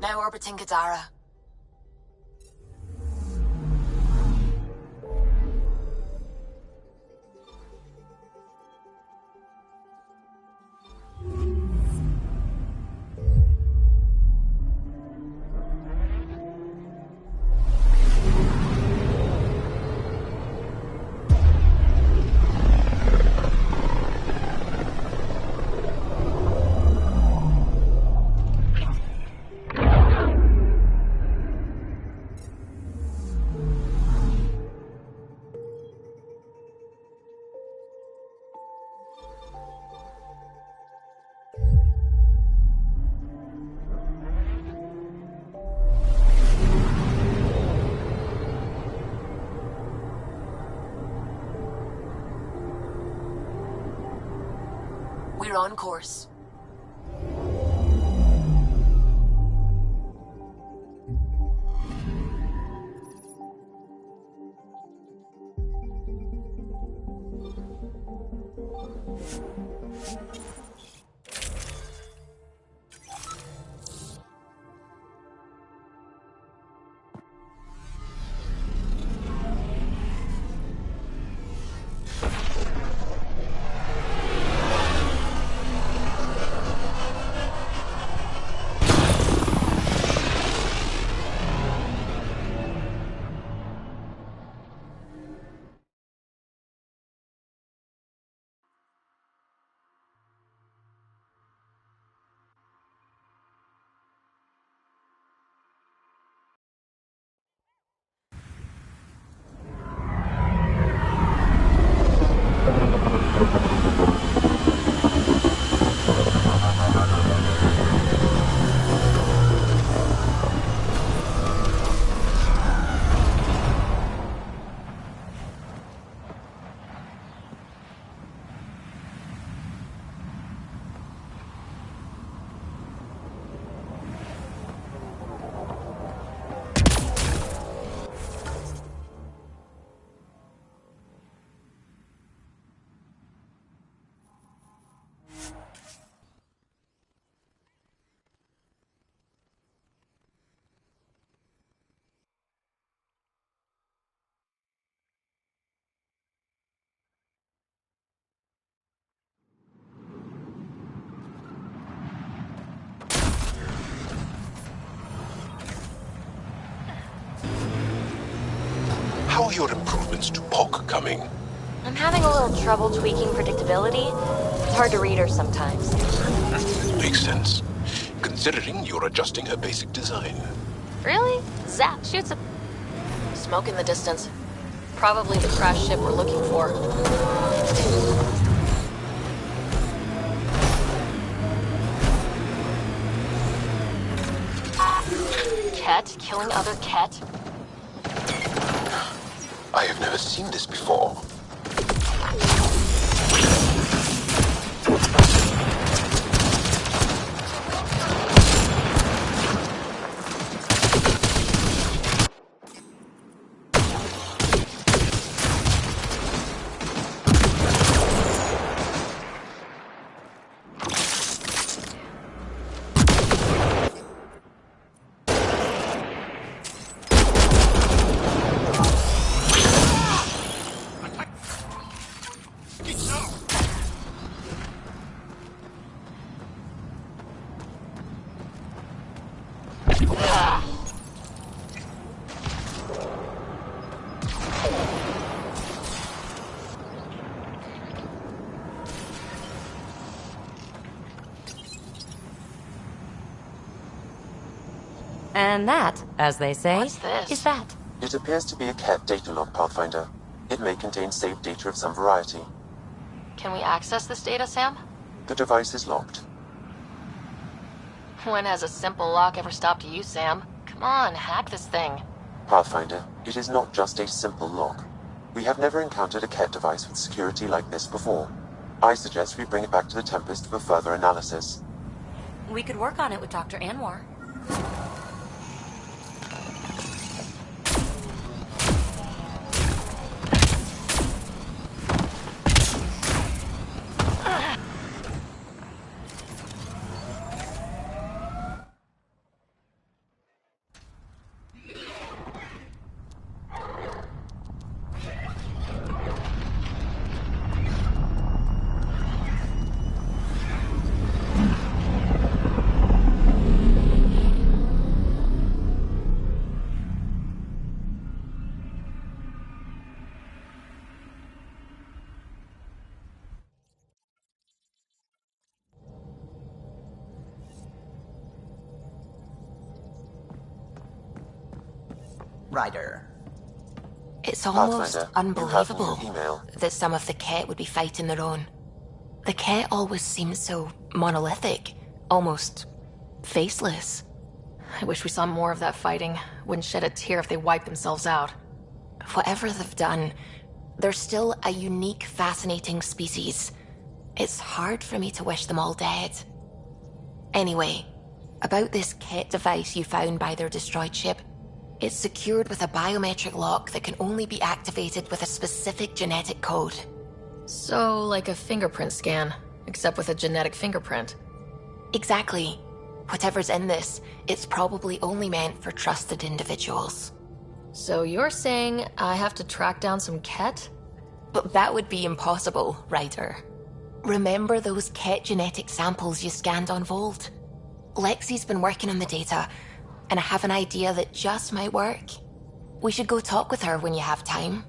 Now orbiting Gadara. We're on course. How are your improvements to POC coming? I'm having a little trouble tweaking predictability. It's hard to read her sometimes. Makes sense, considering you're adjusting her basic design. Really? Zap shoots a... Smoke in the distance. Probably the crash ship we're looking for. Ket killing other Ket? I have never seen this before. And that, as they say, What's this? is that. It appears to be a Ket data log, Pathfinder. It may contain saved data of some variety. Can we access this data, Sam? The device is locked. When has a simple lock ever stopped you, Sam? Come on, hack this thing. Pathfinder, it is not just a simple lock. We have never encountered a Ket device with security like this before. I suggest we bring it back to the Tempest for further analysis. We could work on it with Dr. Anwar. Ryder. It's almost Pathfinder, you have unbelievable new email. that some of the Ket would be fighting their own. The Ket always seems so monolithic, almost faceless. I wish we saw more of that fighting. Wouldn't shed a tear if they wiped themselves out. Whatever they've done, they're still a unique, fascinating species. It's hard for me to wish them all dead. Anyway, about this Ket device you found by their destroyed ship. It's secured with a biometric lock that can only be activated with a specific genetic code. So, like a fingerprint scan, except with a genetic fingerprint. Exactly. Whatever's in this, it's probably only meant for trusted individuals. So you're saying I have to track down some Ket? But that would be impossible, Ryder. Remember those Ket genetic samples you scanned on Volt? Lexi's been working on the data, and I have an idea that just might work. We should go talk with her when you have time.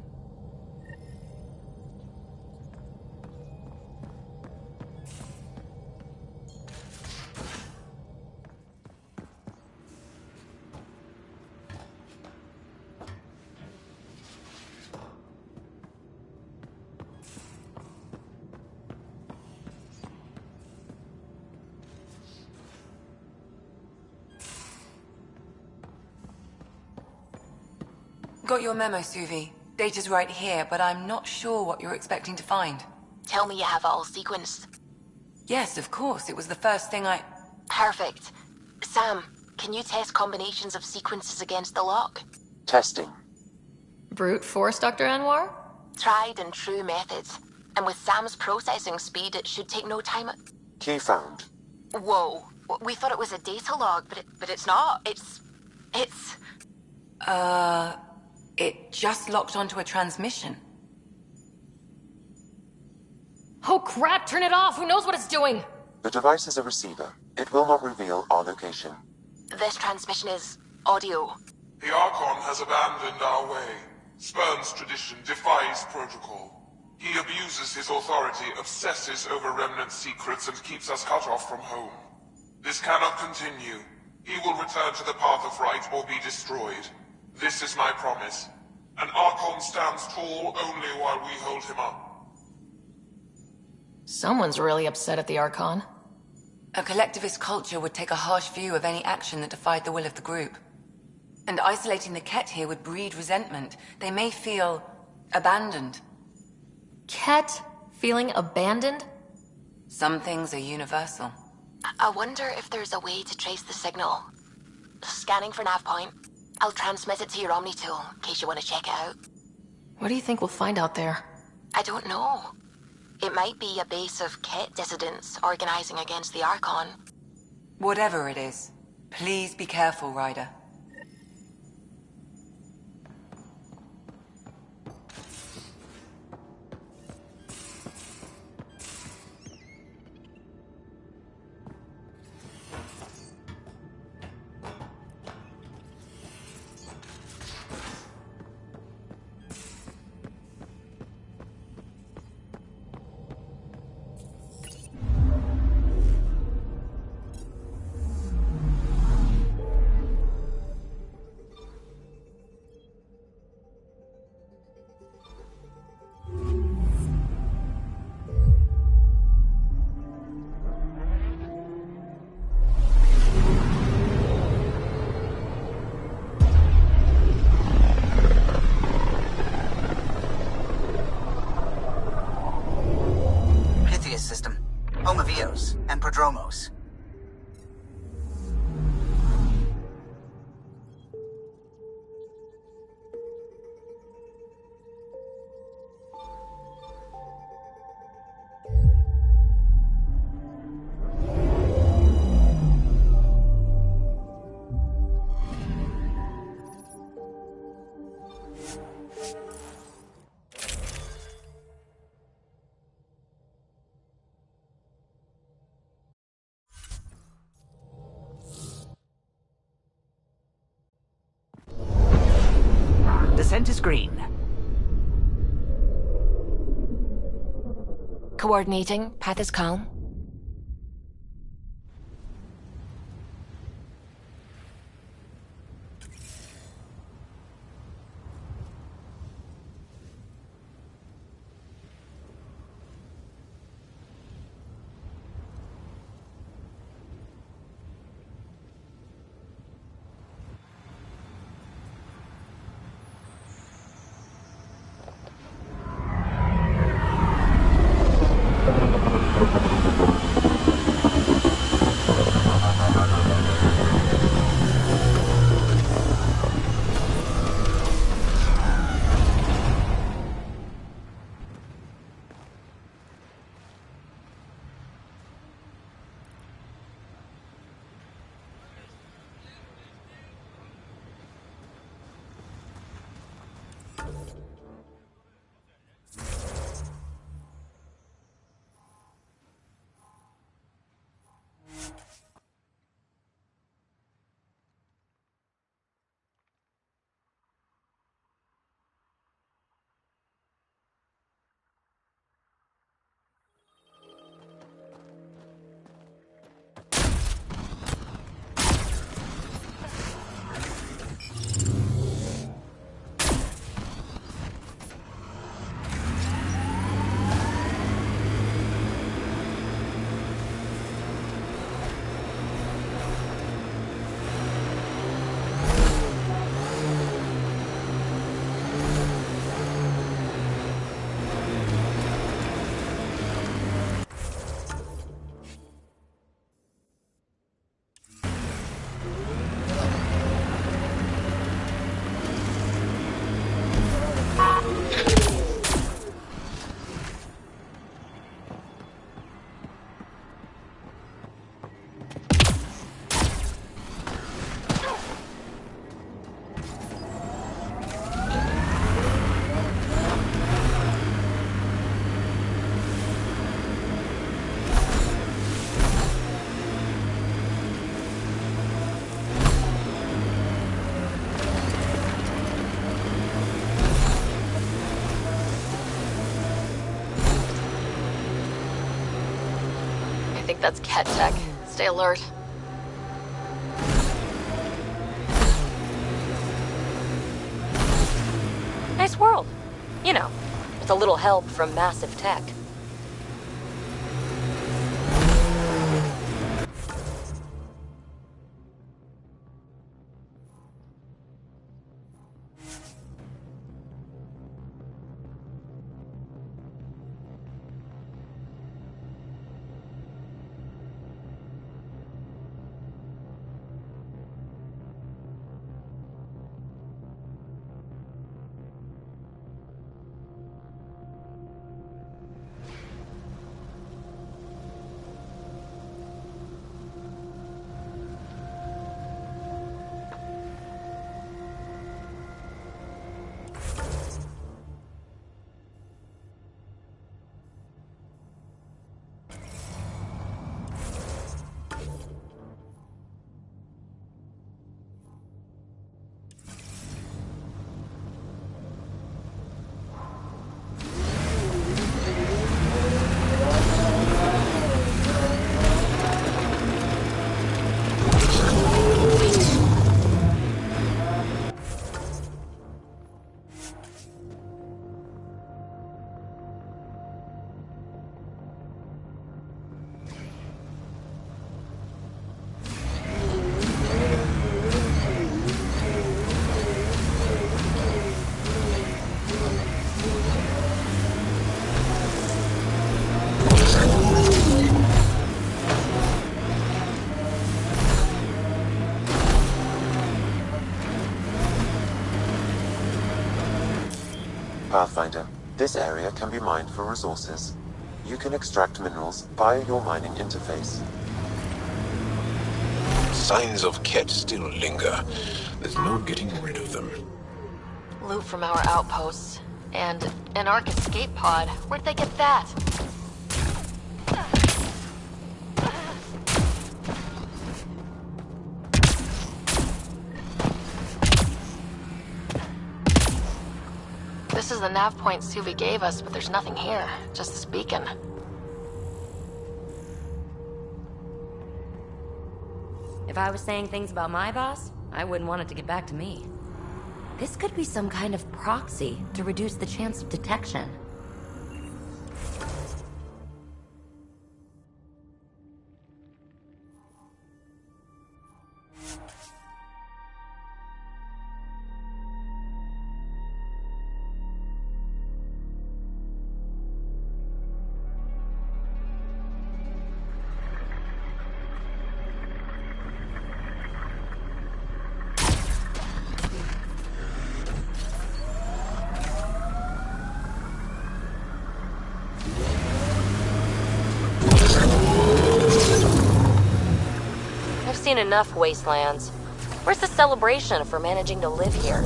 Got your memo, Suvi. Data's right here, but I'm not sure what you're expecting to find. Tell me you have it all sequenced. Yes, of course. It was the first thing I... Perfect. Sam, can you test combinations of sequences against the lock? Testing. Brute force, Dr. Anwar? Tried and true methods. And with Sam's processing speed, it should take no time. Key found. Whoa. We thought it was a data log, but it's not. It's... It just locked onto a transmission. Oh crap, turn it off! Who knows what it's doing? The device is a receiver. It will not reveal our location. This transmission is audio. The Archon has abandoned our way, spurns tradition, defies protocol. He abuses his authority, obsesses over remnant secrets, and keeps us cut off from home. This cannot continue. He will return to the path of right or be destroyed. This is my promise. An Archon stands tall only while we hold him up. Someone's really upset at the Archon. A collectivist culture would take a harsh view of any action that defied the will of the group. And isolating the Ket here would breed resentment. They may feel abandoned. Ket feeling abandoned? Some things are universal. I wonder if there's a way to trace the signal. Scanning for nav point. I'll transmit it to your Omni tool, in case you want to check it out. What do you think we'll find out there? I don't know. It might be a base of Ket dissidents organizing against the Archon. Whatever it is, please be careful, Ryder. and Prodromos. Descent is green. Coordinating. Path is calm. I think that's Ket tech. Stay alert. Nice world. You know, with a little help from massive tech. Pathfinder, this area can be mined for resources. You can extract minerals via your mining interface. Signs of Ket still linger. There's no getting rid of them. Loot from our outposts. And an Ark escape pod. Where'd they get that? This is the nav point Suvi gave us, but there's nothing here. Just this beacon. If I was saying things about my boss, I wouldn't want it to get back to me. This could be some kind of proxy to reduce the chance of detection. seen enough wastelands. Where's the celebration for managing to live here?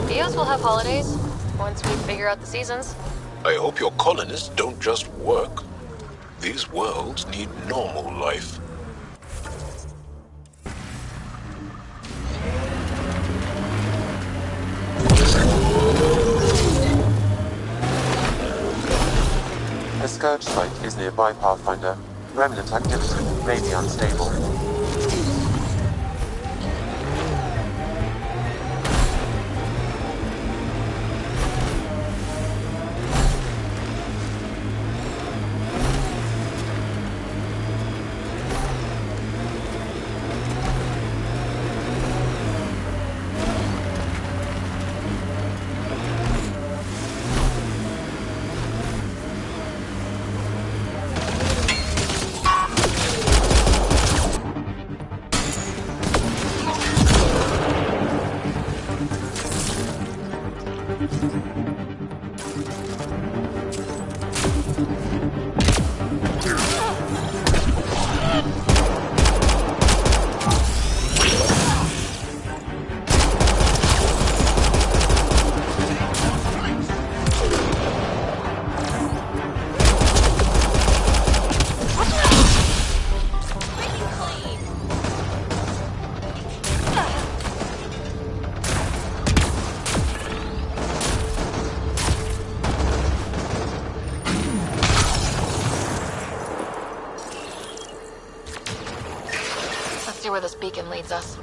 Vios will have holidays, once we figure out the seasons. I hope your colonists don't just work. These worlds need normal life. A Scourge site is nearby, Pathfinder. Remnant activity may be unstable. See where this beacon leads us.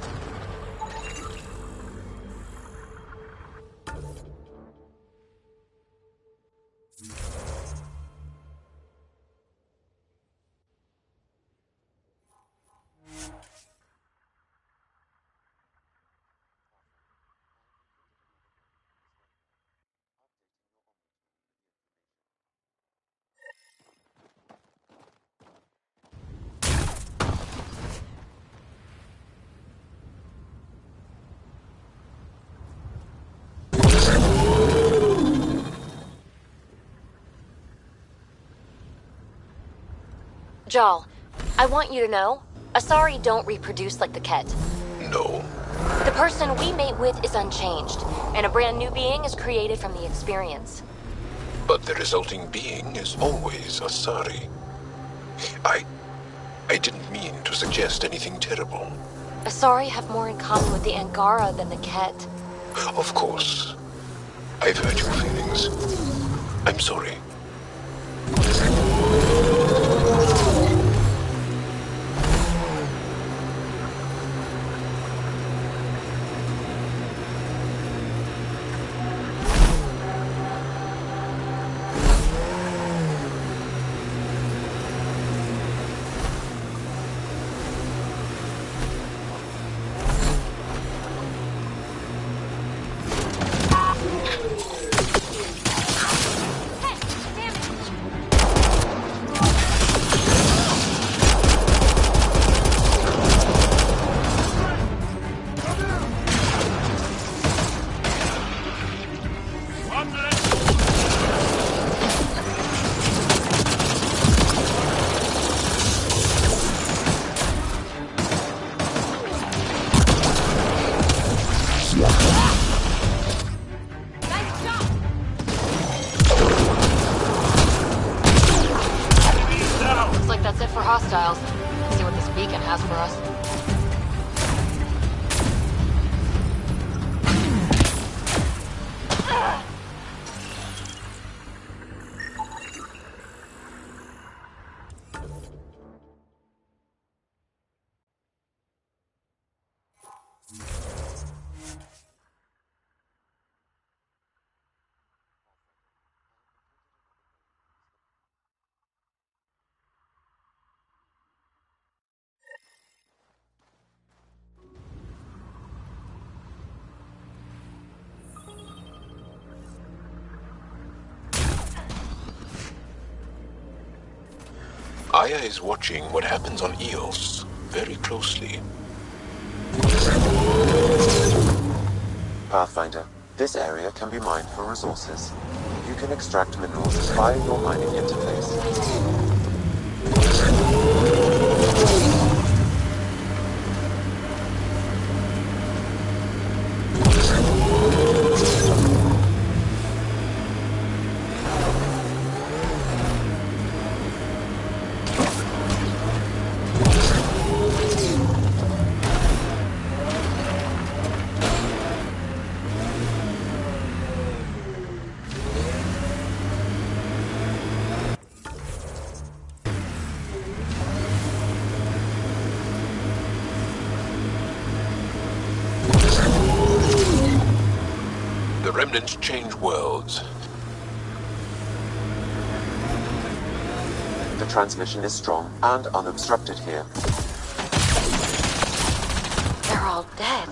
Jal, I want you to know, Asari don't reproduce like the Ket. No. The person we mate with is unchanged, and a brand new being is created from the experience. But the resulting being is always Asari. I didn't mean to suggest anything terrible. Asari have more in common with the Angara than the Ket. Of course. I've hurt your feelings. I'm sorry. Hostiles. Let's see what this beacon has for us. Aya is watching what happens on Eos very closely. Pathfinder, this area can be mined for resources. You can extract minerals via your mining interface. remnant change worlds. The transmission is strong and unobstructed here. They're all dead.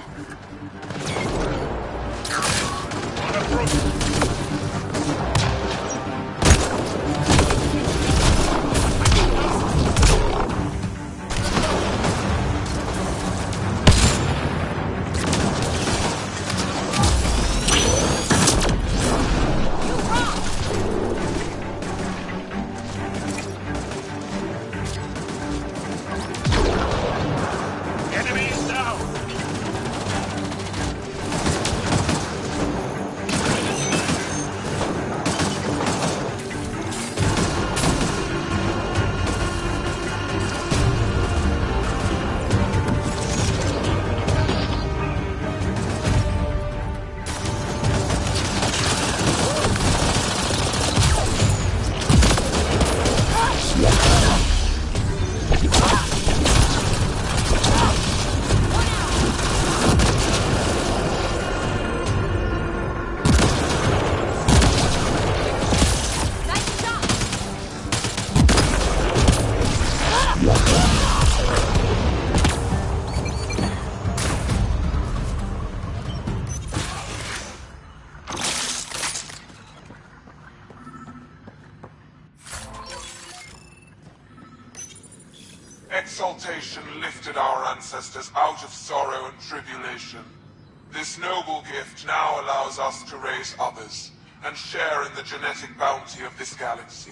Exaltation lifted our ancestors out of sorrow and tribulation. This noble gift now allows us to raise others, and share in the genetic bounty of this galaxy.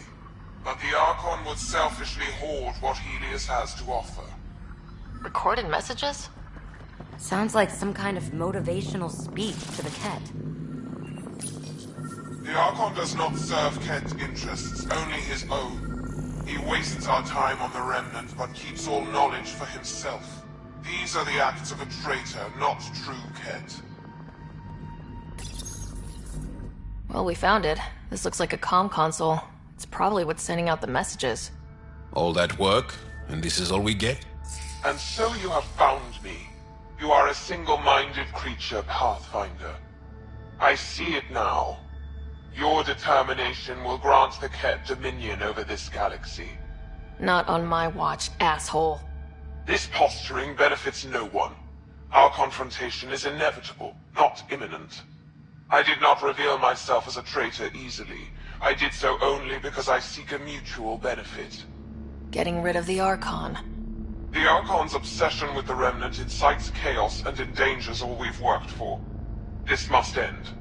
But the Archon would selfishly hoard what Helios has to offer. Recorded messages? Sounds like some kind of motivational speech to the Ket. The Archon does not serve Ket's interests, only his own. He wastes our time on the remnant, but keeps all knowledge for himself. These are the acts of a traitor, not true Ket. Well, we found it. This looks like a comm console. It's probably what's sending out the messages. All that work, and this is all we get? And so you have found me. You are a single-minded creature, Pathfinder. I see it now. Your determination will grant the Ket dominion over this galaxy. Not on my watch, asshole. This posturing benefits no one. Our confrontation is inevitable, not imminent. I did not reveal myself as a traitor easily. I did so only because I seek a mutual benefit. Getting rid of the Archon. The Archon's obsession with the remnant incites chaos and endangers all we've worked for. This must end.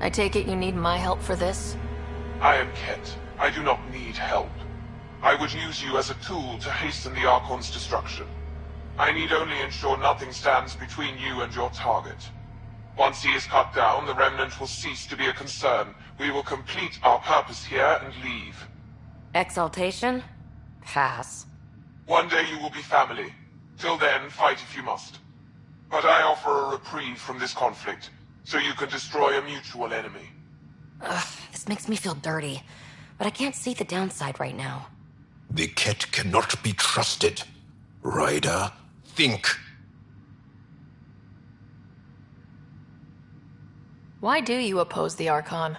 I take it you need my help for this? I am Ket. I do not need help. I would use you as a tool to hasten the Archon's destruction. I need only ensure nothing stands between you and your target. Once he is cut down, the remnant will cease to be a concern. We will complete our purpose here and leave. Exaltation? Pass. One day you will be family. Till then, fight if you must. But I offer a reprieve from this conflict, so you can destroy a mutual enemy. Ugh, this makes me feel dirty, but I can't see the downside right now. The Ket cannot be trusted. Ryder, think. Why do you oppose the Archon?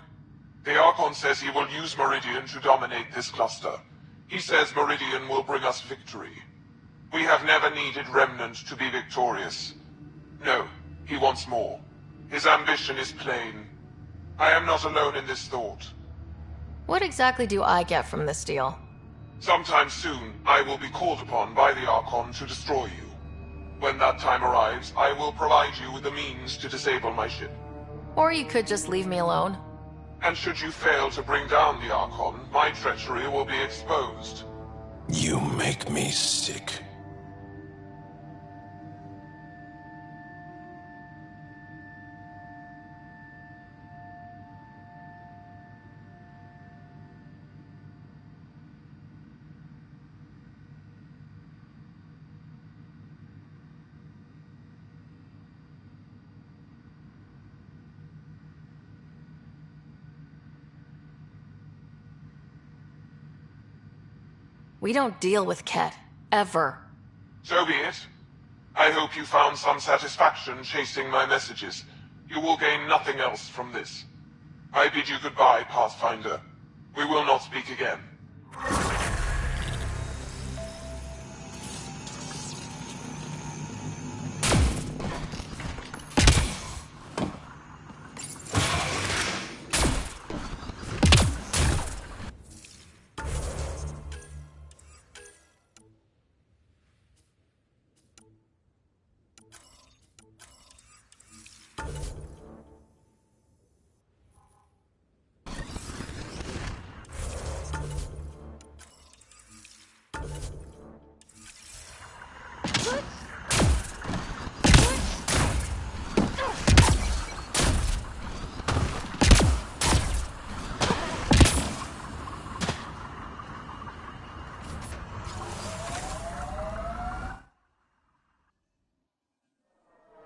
The Archon says he will use Meridian to dominate this cluster. He says Meridian will bring us victory. We have never needed Remnant to be victorious. No, he wants more. His ambition is plain. I am not alone in this thought. What exactly do I get from this deal? Sometime soon, I will be called upon by the Archon to destroy you. When that time arrives, I will provide you with the means to disable my ship. Or you could just leave me alone. And should you fail to bring down the Archon, my treachery will be exposed. You make me sick. We don't deal with Ket. Ever. So be it. I hope you found some satisfaction chasing my messages. You will gain nothing else from this. I bid you goodbye, Pathfinder. We will not speak again.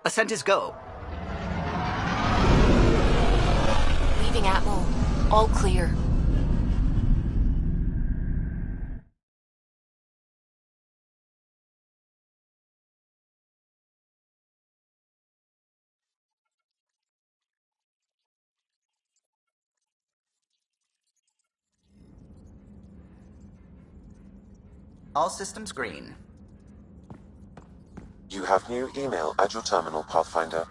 Ascent is go. Leaving Atmo. All clear. All systems green. You have new email at your terminal, Pathfinder.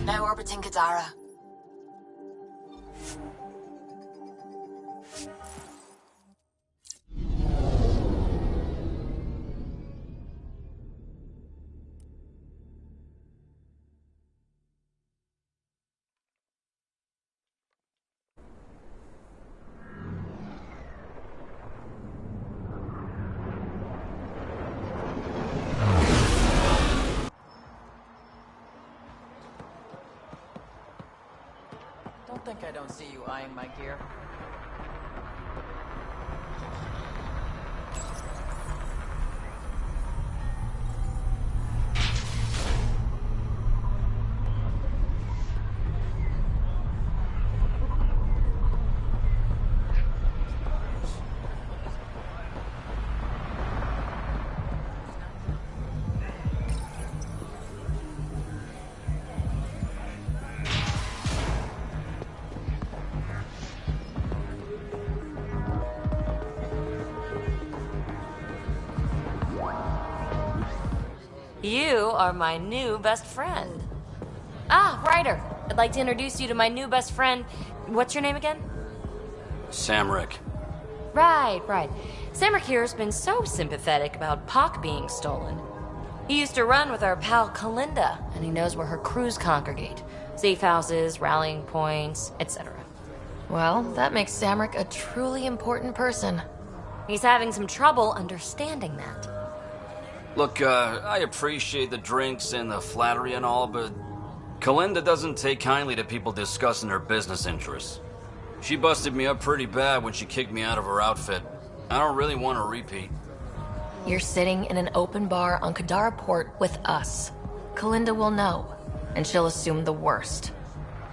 Now orbiting Kadara. Don't think I don't see you eyeing my gear. You are my new best friend. Ah, Ryder. I'd like to introduce you to my new best friend. What's your name again? Samrick. Right. Samrick here has been so sympathetic about Pock being stolen. He used to run with our pal Kalinda, and he knows where her crews congregate. Safe houses, rallying points, etc. Well, that makes Samrick a truly important person. He's having some trouble understanding that. Look, I appreciate the drinks and the flattery and all, but Kalinda doesn't take kindly to people discussing her business interests. She busted me up pretty bad when she kicked me out of her outfit. I don't really want to repeat. You're sitting in an open bar on Kadara Port with us. Kalinda will know, and she'll assume the worst.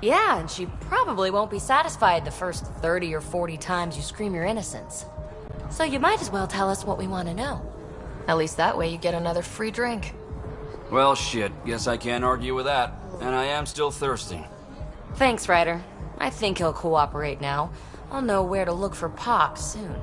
Yeah, and she probably won't be satisfied the first 30 or 40 times you scream your innocence. So you might as well tell us what we want to know. At least that way you get another free drink. Well, shit. Guess I can't argue with that. And I am still thirsty. Thanks, Ryder. I think he'll cooperate now. I'll know where to look for Pac soon.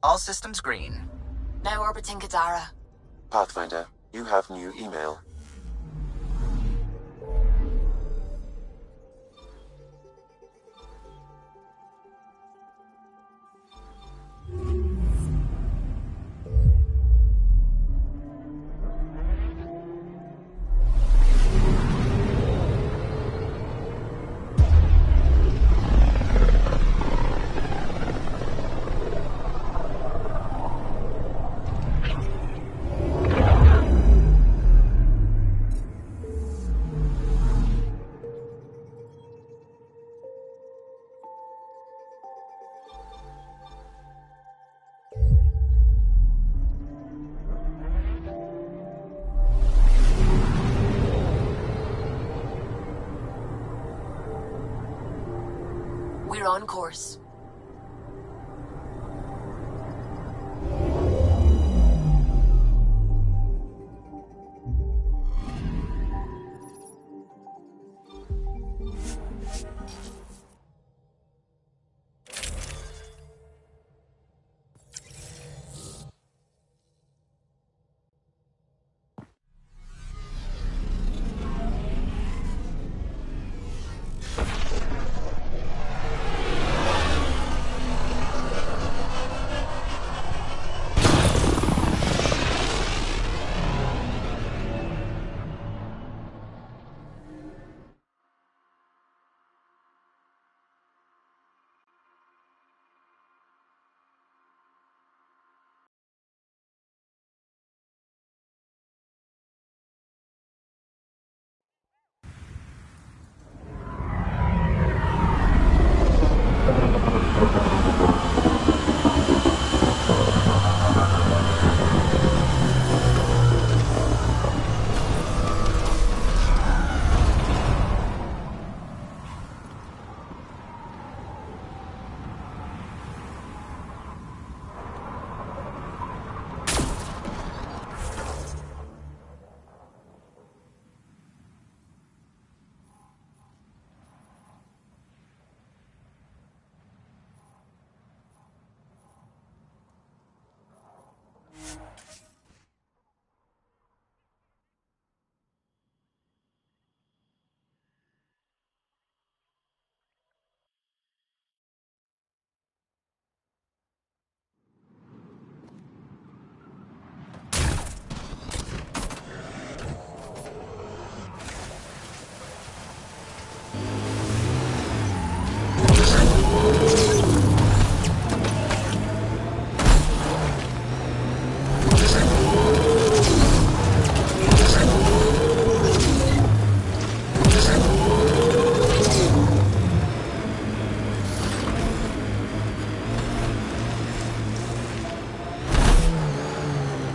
All systems green. Now orbiting Kadara. Pathfinder, you have new email. We're on course.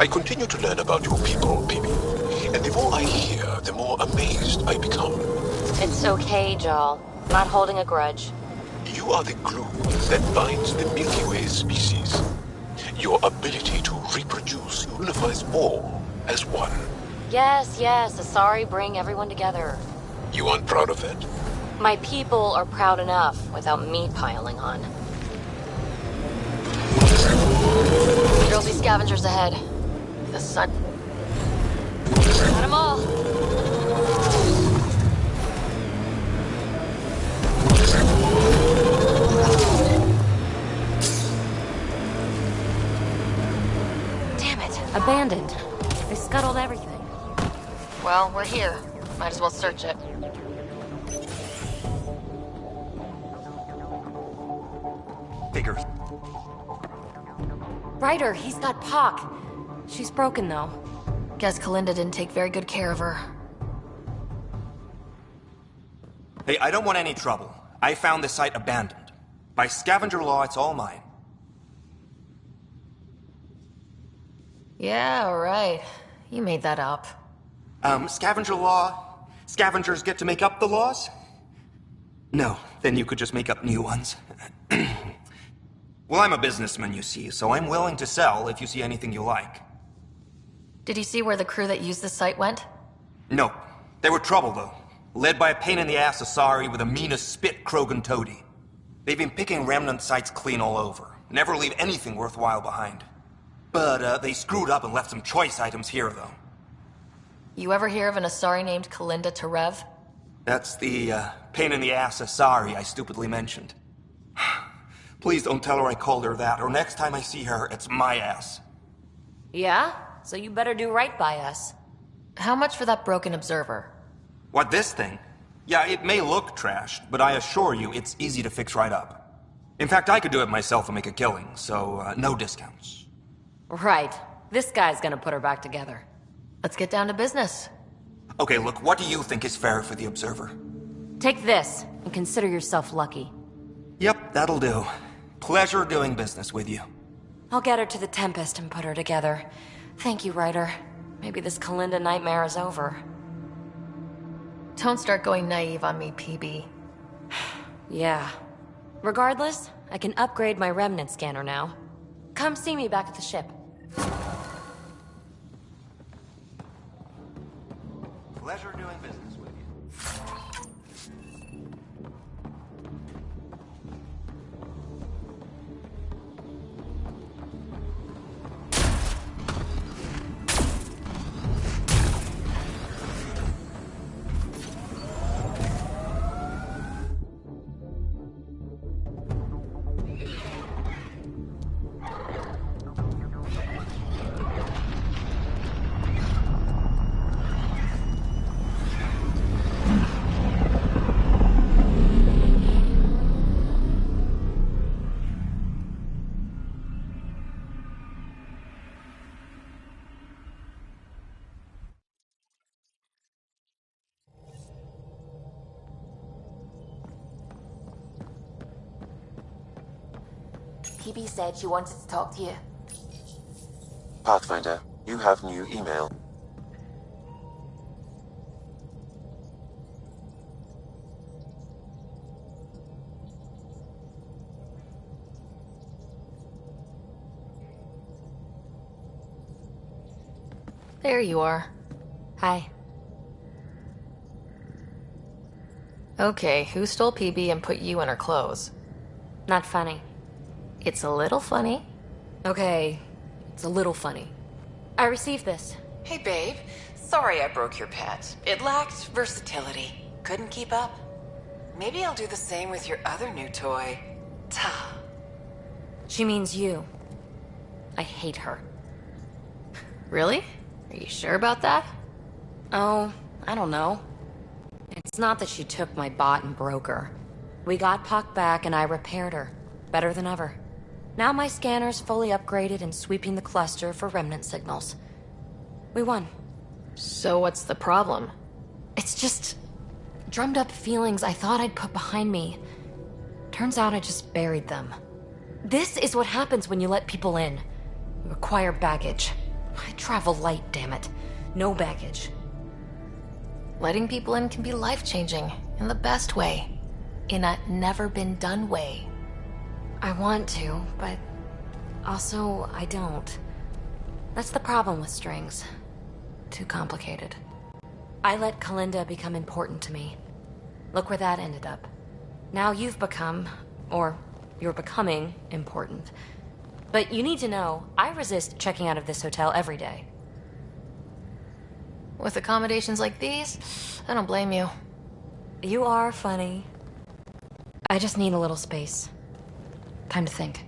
I continue to learn about your people, PeeBee. And the more I hear, the more amazed I become. It's okay, Jal. Not holding a grudge. You are the glue that binds the Milky Way species. Your ability to reproduce unifies all as one. Yes, Asari bring everyone together. You aren't proud of that? My people are proud enough without me piling on. There'll be scavengers ahead. The sun... Got them all. Damn it, abandoned. They scuttled everything. Well, we're here. Might as well search it. Figures. Ryder, he's got Pock. She's broken, though. Guess Kalinda didn't take very good care of her. Hey, I don't want any trouble. I found the site abandoned. By scavenger law, it's all mine. Yeah, right. You made that up. Scavenger law? Scavengers get to make up the laws? No, then you could just make up new ones. Well, I'm a businessman, you see, so I'm willing to sell if you see anything you like. Did you see where the crew that used the site went? Nope. They were trouble, though. Led by a pain-in-the-ass Asari with the meanest spit Krogan toady. They've been picking remnant sites clean all over. Never leave anything worthwhile behind. But, they screwed up and left some choice items here, though. You ever hear of an Asari named Kalinda Terev? That's the, pain-in-the-ass Asari I stupidly mentioned. Please don't tell her I called her that, or next time I see her, it's my ass. Yeah? So you better do right by us. How much for that broken observer? What, this thing? Yeah, it may look trashed, but I assure you it's easy to fix right up. In fact, I could do it myself and make a killing, so, no discounts. Right. This guy's gonna put her back together. Let's get down to business. Okay, look, what do you think is fair for the observer? Take this, and consider yourself lucky. Yep, that'll do. Pleasure doing business with you. I'll get her to the Tempest and put her together. Thank you, Ryder. Maybe this Kalinda nightmare is over. Don't start going naive on me, PeeBee. Yeah. Regardless, I can upgrade my remnant scanner now. Come see me back at the ship. Pleasure doing business with you. PeeBee said she wanted to talk to you. Pathfinder, you have new email. There you are. Hi. Okay, who stole PeeBee and put you in her clothes? Not funny. It's a little funny. Okay, it's a little funny. I received this. Hey, babe. Sorry I broke your pet. It lacked versatility. Couldn't keep up. Maybe I'll do the same with your other new toy. Ta. She means you. I hate her. Really? Are you sure about that? Oh, I don't know. It's not that she took my bot and broke her. We got Puck back and I repaired her. Better than ever. Now my scanner's fully upgraded and sweeping the cluster for remnant signals. We won. So what's the problem? It's just drummed up feelings I thought I'd put behind me. Turns out I just buried them. This is what happens when you let people in. You acquire baggage. I travel light, damn it. No baggage. Letting people in can be life-changing, in the best way. In a never-been-done way. I want to, but also I don't. That's the problem with strings. too complicated. I let Kalinda become important to me. Look where that ended up. Now you've become, or you're becoming, important. But you need to know, I resist checking out of this hotel every day. With accommodations like these, I don't blame you. You are funny. I just need a little space. Time to think.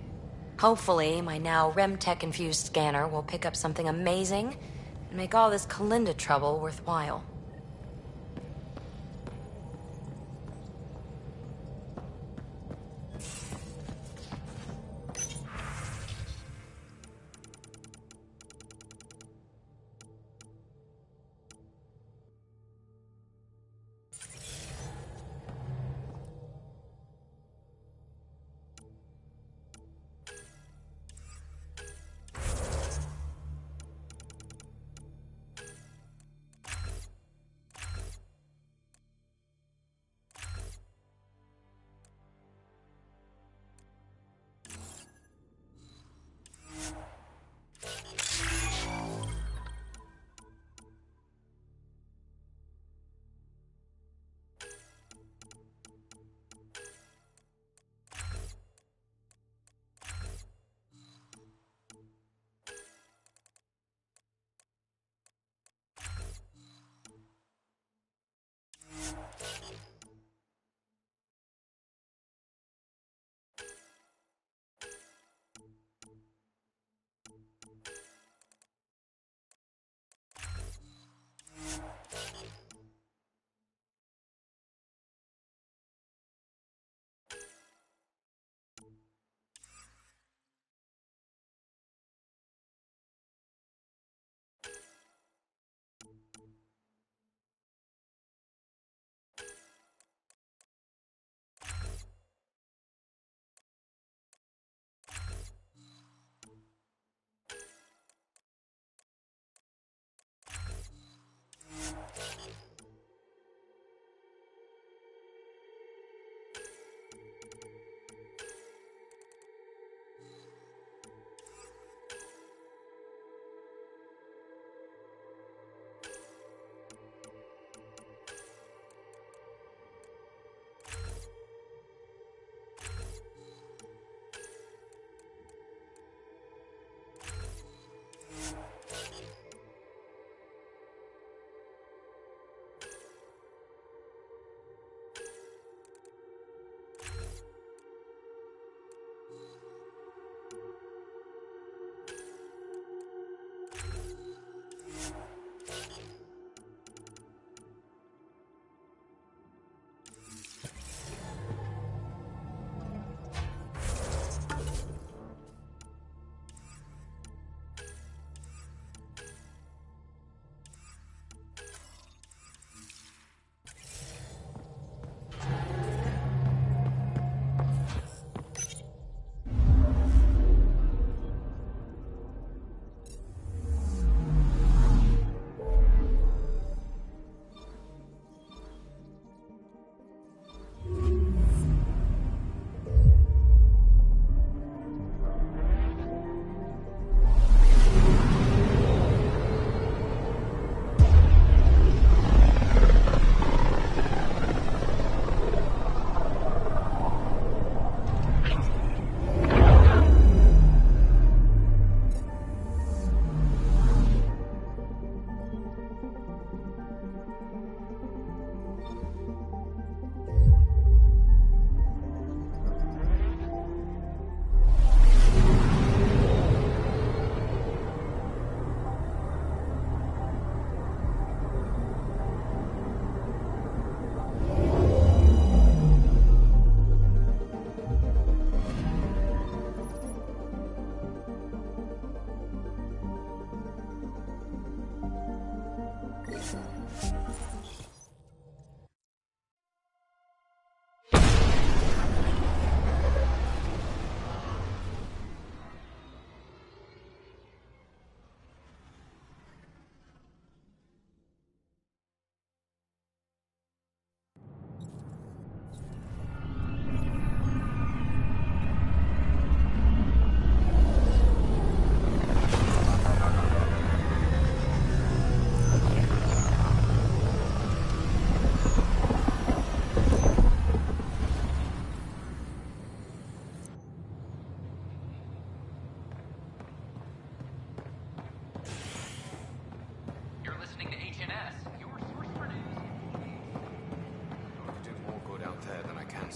Hopefully, my now RemTech-infused scanner will pick up something amazing and make all this Kalinda trouble worthwhile.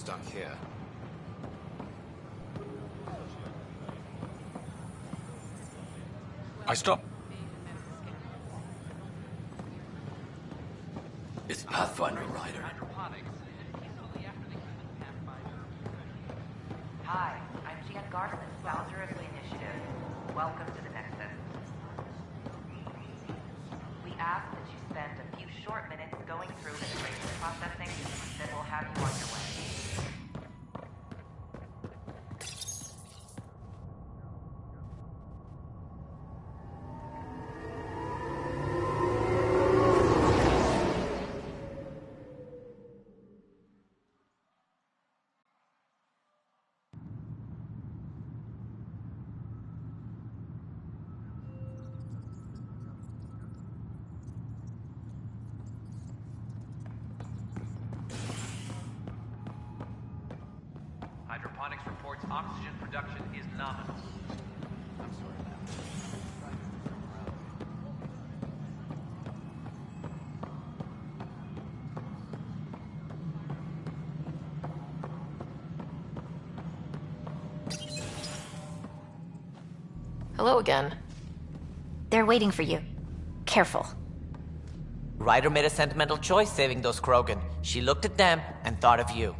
stuck here. I stop. It's Pathfinder, Ryder. Hi, I'm Jan Garland, founder of the initiative. Welcome to the Nexus. We ask that you spend a few short minutes going through integration processing, then we'll have you on your way. Hydroponics reports oxygen production is nominal. I'm sorry, ma'am. Hello again. They're waiting for you. Careful. Ryder made a sentimental choice saving those Krogan. She looked at them and thought of you.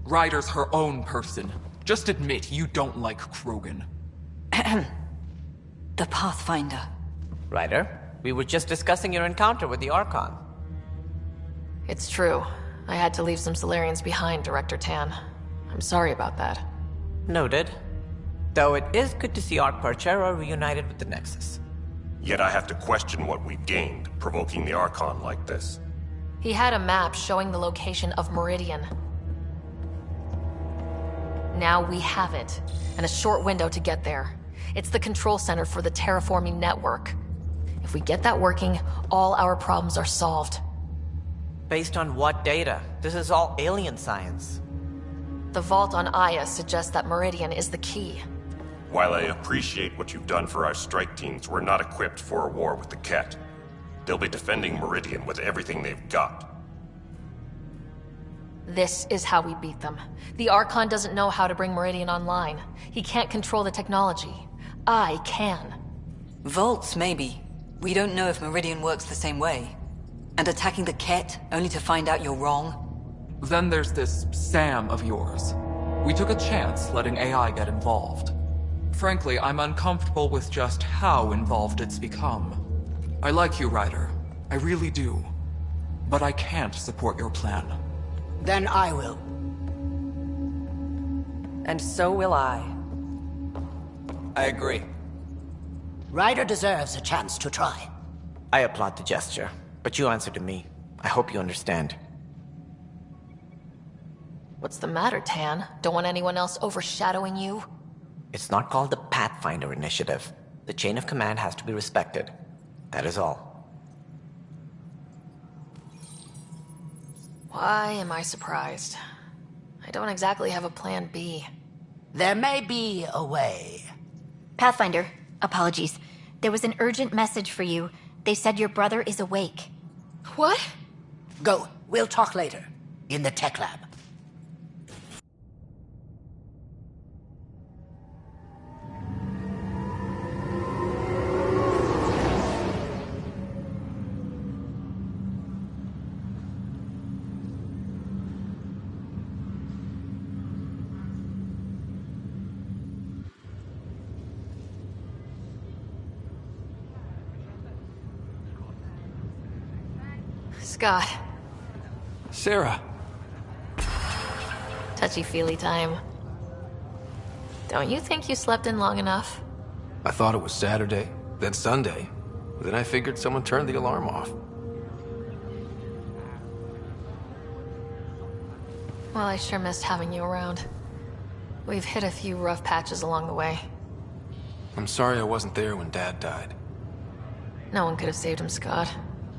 Ryder's her own person. Just admit you don't like Krogan. The Pathfinder. Ryder, we were just discussing your encounter with the Archon. It's true. I had to leave some Solarians behind, Director Tan. I'm sorry about that. Noted. Though it is good to see Arch Parchera reunited with the Nexus. Yet I have to question what we've gained, provoking the Archon like this. He had a map showing the location of Meridian. Now we have it, and a short window to get there. It's the control center for the terraforming network. If we get that working, all our problems are solved. Based on what data? This is all alien science. The vault on Aya suggests that Meridian is the key. While I appreciate what you've done for our strike teams, we're not equipped for a war with the Ket. They'll be defending Meridian with everything they've got. This is how we beat them. The Archon doesn't know how to bring Meridian online. He can't control the technology. I can. Vaults, maybe. We don't know if Meridian works the same way. And attacking the Ket, only to find out you're wrong? Then there's this Sam of yours. We took a chance letting AI get involved. Frankly, I'm uncomfortable with just how involved it's become. I like you, Ryder. I really do. But I can't support your plan. Then I will. And so will I. I agree. Ryder deserves a chance to try. I applaud the gesture, but you answer to me. I hope you understand. What's the matter, Tan? Don't want anyone else overshadowing you? It's not called the Pathfinder Initiative. The chain of command has to be respected. That is all. Why am I surprised? I don't exactly have a plan B. There may be a way. Pathfinder, apologies. There was an urgent message for you. They said your brother is awake. What? Go. We'll talk later. In the tech lab. Scott. Sarah. Touchy-feely time. Don't you think you slept in long enough? I thought it was Saturday, then Sunday. Then I figured someone turned the alarm off. Well, I sure missed having you around. We've hit a few rough patches along the way. I'm sorry I wasn't there when Dad died. No one could have saved him, Scott.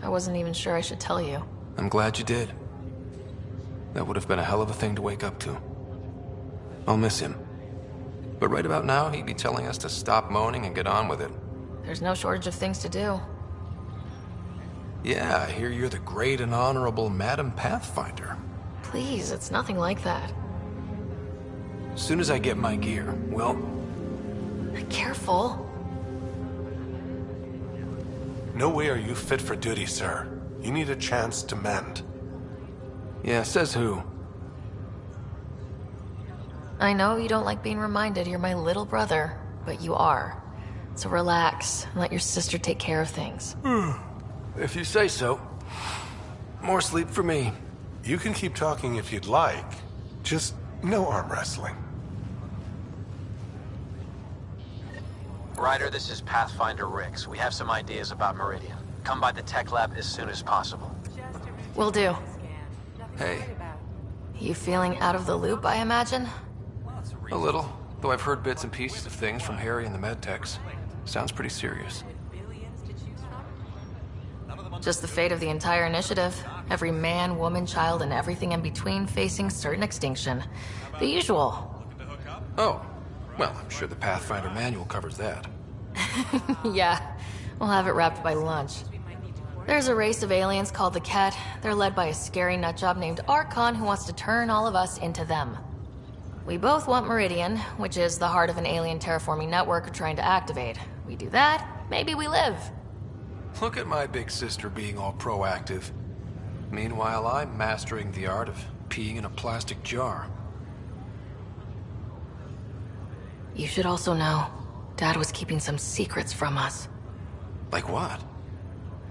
I wasn't even sure I should tell you. I'm glad you did. That would have been a hell of a thing to wake up to. I'll miss him. But right about now, he'd be telling us to stop moaning and get on with it. There's no shortage of things to do. Yeah, I hear you're the great and honorable Madam Pathfinder. Please, it's nothing like that. As soon as I get my gear, well... Careful. No way are you fit for duty, sir. You need a chance to mend. Yeah, says who? I know you don't like being reminded you're my little brother, but you are. So relax and let your sister take care of things. If you say so. More sleep for me. You can keep talking if you'd like. Just no arm wrestling. Ryder, this is Pathfinder Rix. We have some ideas about Meridian. Come by the tech lab as soon as possible. Will do. Hey. You feeling out of the loop, I imagine? A little, though I've heard bits and pieces of things from Harry and the medtechs. Sounds pretty serious. Just the fate of the entire initiative. Every man, woman, child, and everything in between facing certain extinction. The usual. Oh. Well, I'm sure the Pathfinder manual covers that. Yeah, we'll have it wrapped by lunch. There's a race of aliens called the Ket. They're led by a scary nutjob named Archon who wants to turn all of us into them. We both want Meridian, which is the heart of an alien terraforming network we're trying to activate. We do that, maybe we live. Look at my big sister being all proactive. Meanwhile, I'm mastering the art of peeing in a plastic jar. You should also know, Dad was keeping some secrets from us. Like what?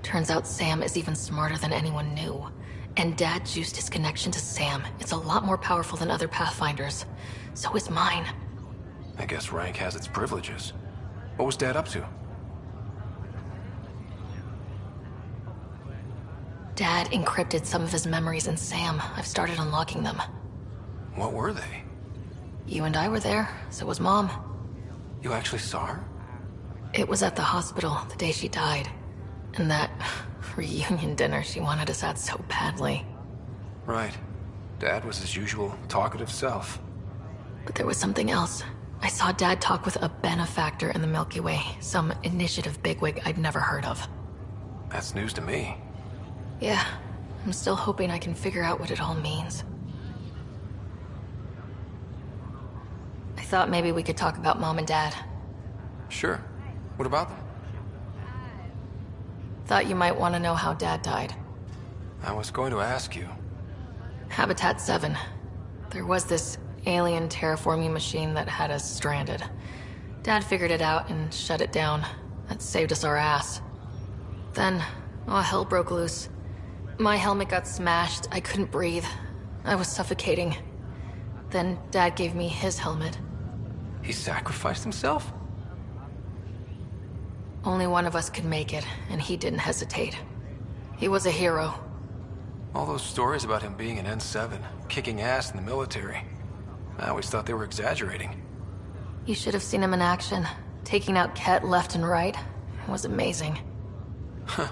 Turns out Sam is even smarter than anyone knew. And Dad juiced his connection to Sam. It's a lot more powerful than other Pathfinders. So is mine. I guess rank has its privileges. What was Dad up to? Dad encrypted some of his memories in Sam. I've started unlocking them. What were they? You and I were there, so was Mom. You actually saw her? It was at the hospital the day she died. And that reunion dinner she wanted us at so badly. Right. Dad was his usual talkative self. But there was something else. I saw Dad talk with a benefactor in the Milky Way, some initiative bigwig I'd never heard of. That's news to me. Yeah, I'm still hoping I can figure out what it all means. I thought maybe we could talk about Mom and Dad. Sure. What about them? Thought you might want to know how Dad died. I was going to ask you. Habitat 7. There was this alien terraforming machine that had us stranded. Dad figured it out and shut it down. That saved us our ass. Then, hell broke loose. My helmet got smashed. I couldn't breathe. I was suffocating. Then Dad gave me his helmet. He sacrificed himself? Only one of us could make it, and he didn't hesitate. He was a hero. All those stories about him being an N7, kicking ass in the military. I always thought they were exaggerating. You should have seen him in action. Taking out Ket left and right. It was amazing. Huh.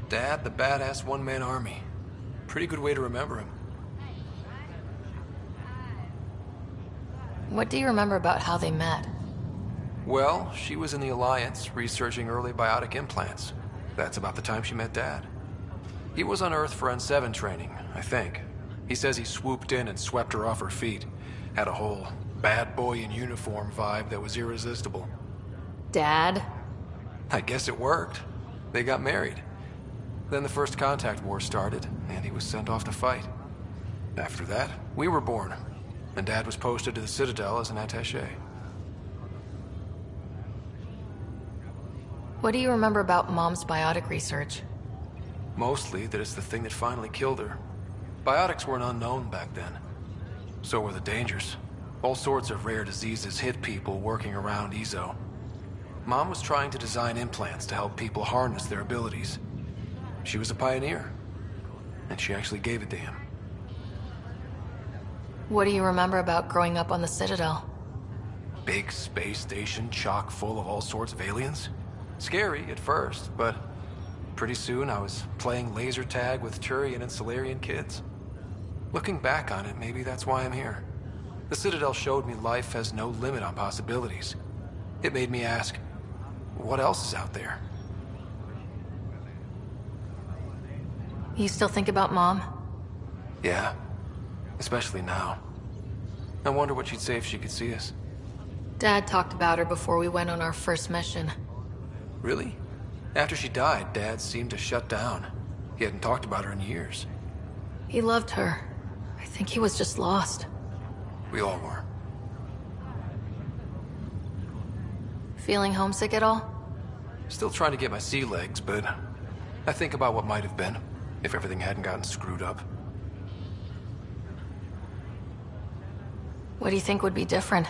Dad, the badass one-man army. Pretty good way to remember him. What do you remember about how they met? Well, she was in the Alliance, researching early biotic implants. That's about the time she met Dad. He was on Earth for N7 training, I think. He says he swooped in and swept her off her feet. Had a whole bad boy in uniform vibe that was irresistible. Dad? I guess it worked. They got married. Then the first contact war started, and he was sent off to fight. After that, we were born, and Dad was posted to the Citadel as an attaché. What do you remember about Mom's biotic research? Mostly that it's the thing that finally killed her. Biotics weren't unknown back then. So were the dangers. All sorts of rare diseases hit people working around EZO. Mom was trying to design implants to help people harness their abilities. She was a pioneer. And she actually gave it to him. What do you remember about growing up on the Citadel? Big space station chock full of all sorts of aliens? Scary at first, but pretty soon I was playing laser tag with Turian and Solarian kids. Looking back on it, maybe that's why I'm here. The Citadel showed me life has no limit on possibilities. It made me ask, what else is out there? You still think about Mom? Yeah, especially now. I wonder what she'd say if she could see us. Dad talked about her before we went on our first mission. Really? After she died, Dad seemed to shut down. He hadn't talked about her in years. He loved her. I think he was just lost. We all were. Feeling homesick at all? Still trying to get my sea legs, but I think about what might have been if everything hadn't gotten screwed up. What do you think would be different?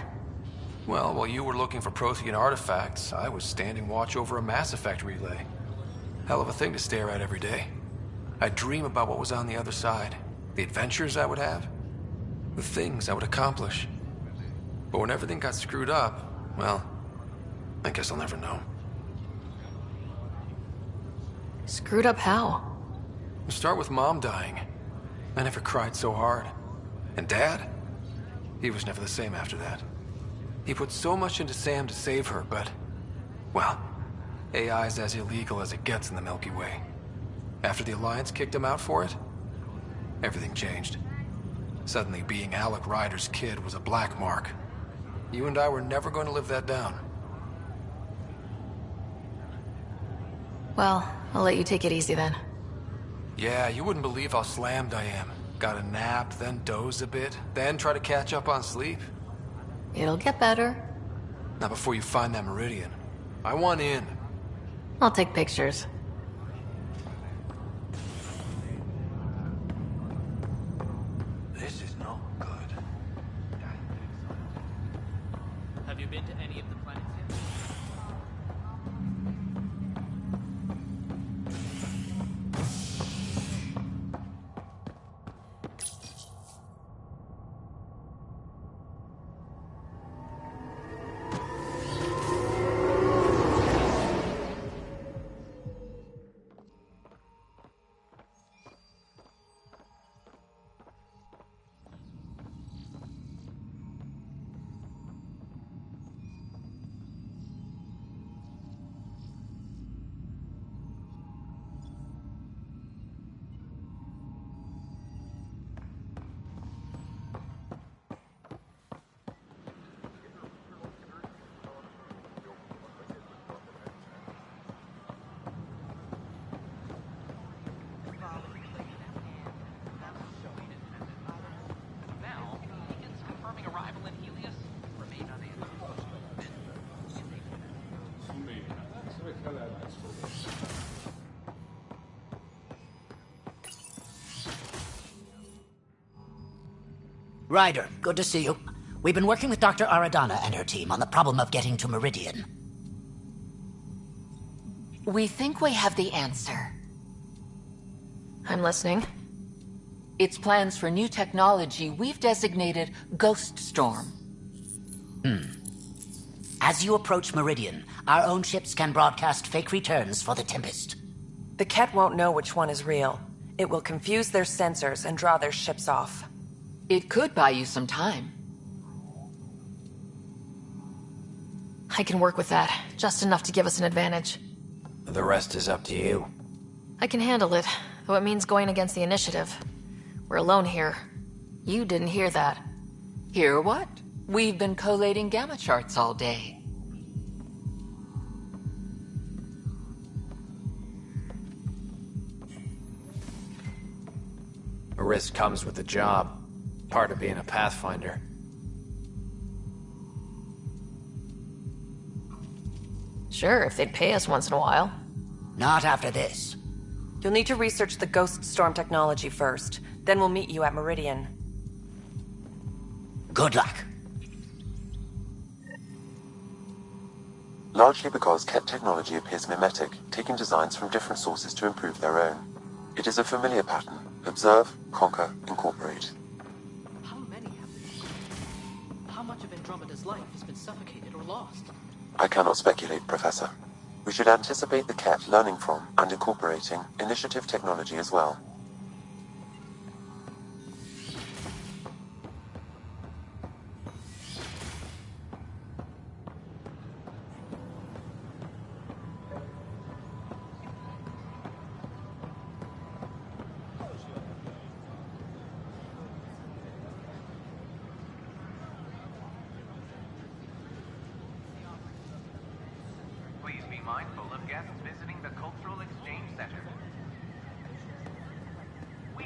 Well, while you were looking for Prothean artifacts, I was standing watch over a Mass Effect relay. Hell of a thing to stare at every day. I'd dream about what was on the other side, the adventures I would have, the things I would accomplish. But when everything got screwed up, well, I guess I'll never know. Screwed up how? Start with Mom dying. I never cried so hard. And Dad? He was never the same after that. He put so much into Sam to save her, but... well, AI's as illegal as it gets in the Milky Way. After the Alliance kicked him out for it, everything changed. Suddenly, being Alec Ryder's kid was a black mark. You and I were never going to live that down. Well, I'll let you take it easy then. Yeah, you wouldn't believe how slammed I am. Got a nap, then doze a bit, then try to catch up on sleep. It'll get better. Not before you find that Meridian. I want in. I'll take pictures. This is not good. Have you been to any of the planets yet? Ryder, good to see you. We've been working with Dr. Aradana and her team on the problem of getting to Meridian. We think we have the answer. I'm listening. It's plans for new technology we've designated Ghost Storm. As you approach Meridian, our own ships can broadcast fake returns for the Tempest. The Ket won't know which one is real. It will confuse their sensors and draw their ships off. It could buy you some time. I can work with that. Just enough to give us an advantage. The rest is up to you. I can handle it, though it means going against the initiative. We're alone here. You didn't hear that. Hear what? We've been collating gamma charts all day. A risk comes with the job. Part of being a Pathfinder. Sure, if they'd pay us once in a while. Not after this. You'll need to research the Ghost Storm technology first. Then we'll meet you at Meridian. Good luck. Largely because Ket technology appears mimetic, taking designs from different sources to improve their own. It is a familiar pattern. Observe, conquer, incorporate. How many have there? How much of Andromeda's life has been suffocated or lost? I cannot speculate, Professor. We should anticipate the Ket learning from and incorporating initiative technology as well.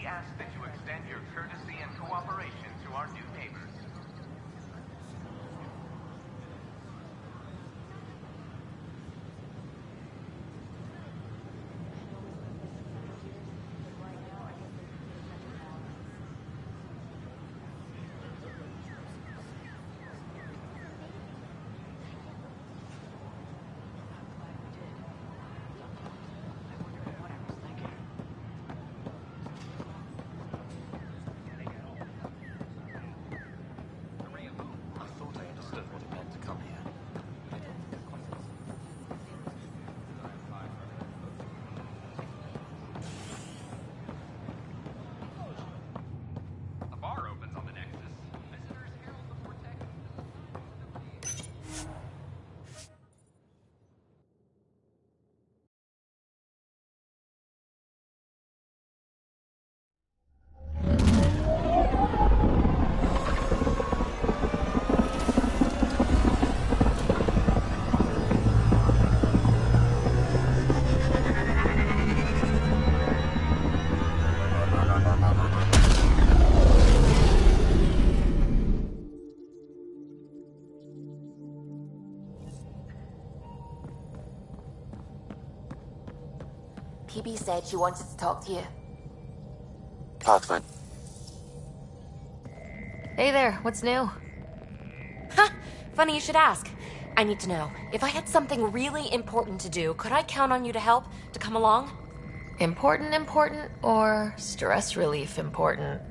ask that you extend your courtesy and cooperation to our new neighbors. PeeBee said she wanted to talk to you. Pathfinder. Hey there, what's new? Huh, funny you should ask. I need to know, if I had something really important to do, could I count on you to help, to come along? Important, or stress relief important?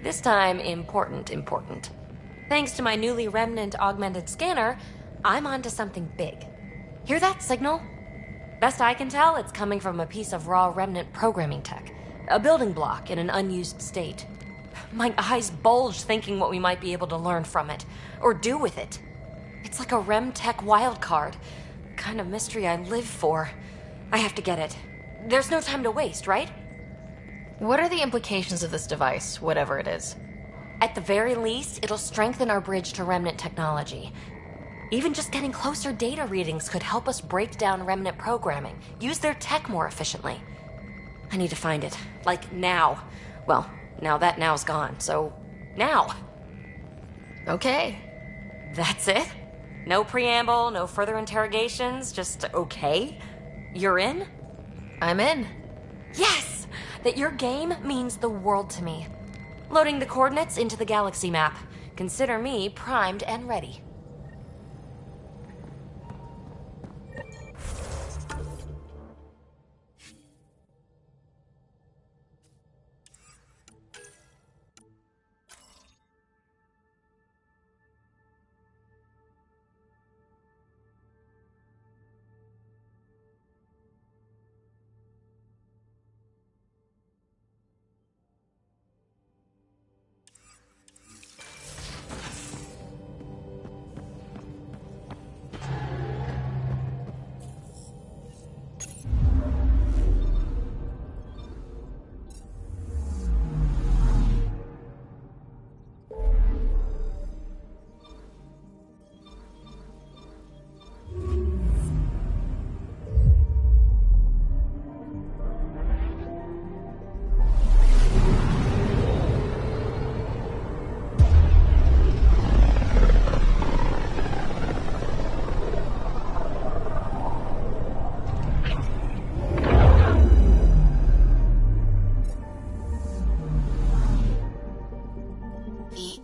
This time, important. Thanks to my newly remnant augmented scanner, I'm onto something big. Hear that signal? Best I can tell, it's coming from a piece of raw remnant programming tech. A building block in an unused state. My eyes bulge thinking what we might be able to learn from it, or do with it. It's like a rem tech wildcard. The kind of mystery I live for. I have to get it. There's no time to waste, right? What are the implications of this device, whatever it is? At the very least, it'll strengthen our bridge to remnant technology. Even just getting closer data readings could help us break down remnant programming, use their tech more efficiently. I need to find it. Like, now. Well, now that now's gone, so now. Okay. That's it? No preamble, no further interrogations, just okay? You're in? I'm in. Yes! That your game means the world to me. Loading the coordinates into the galaxy map. Consider me primed and ready.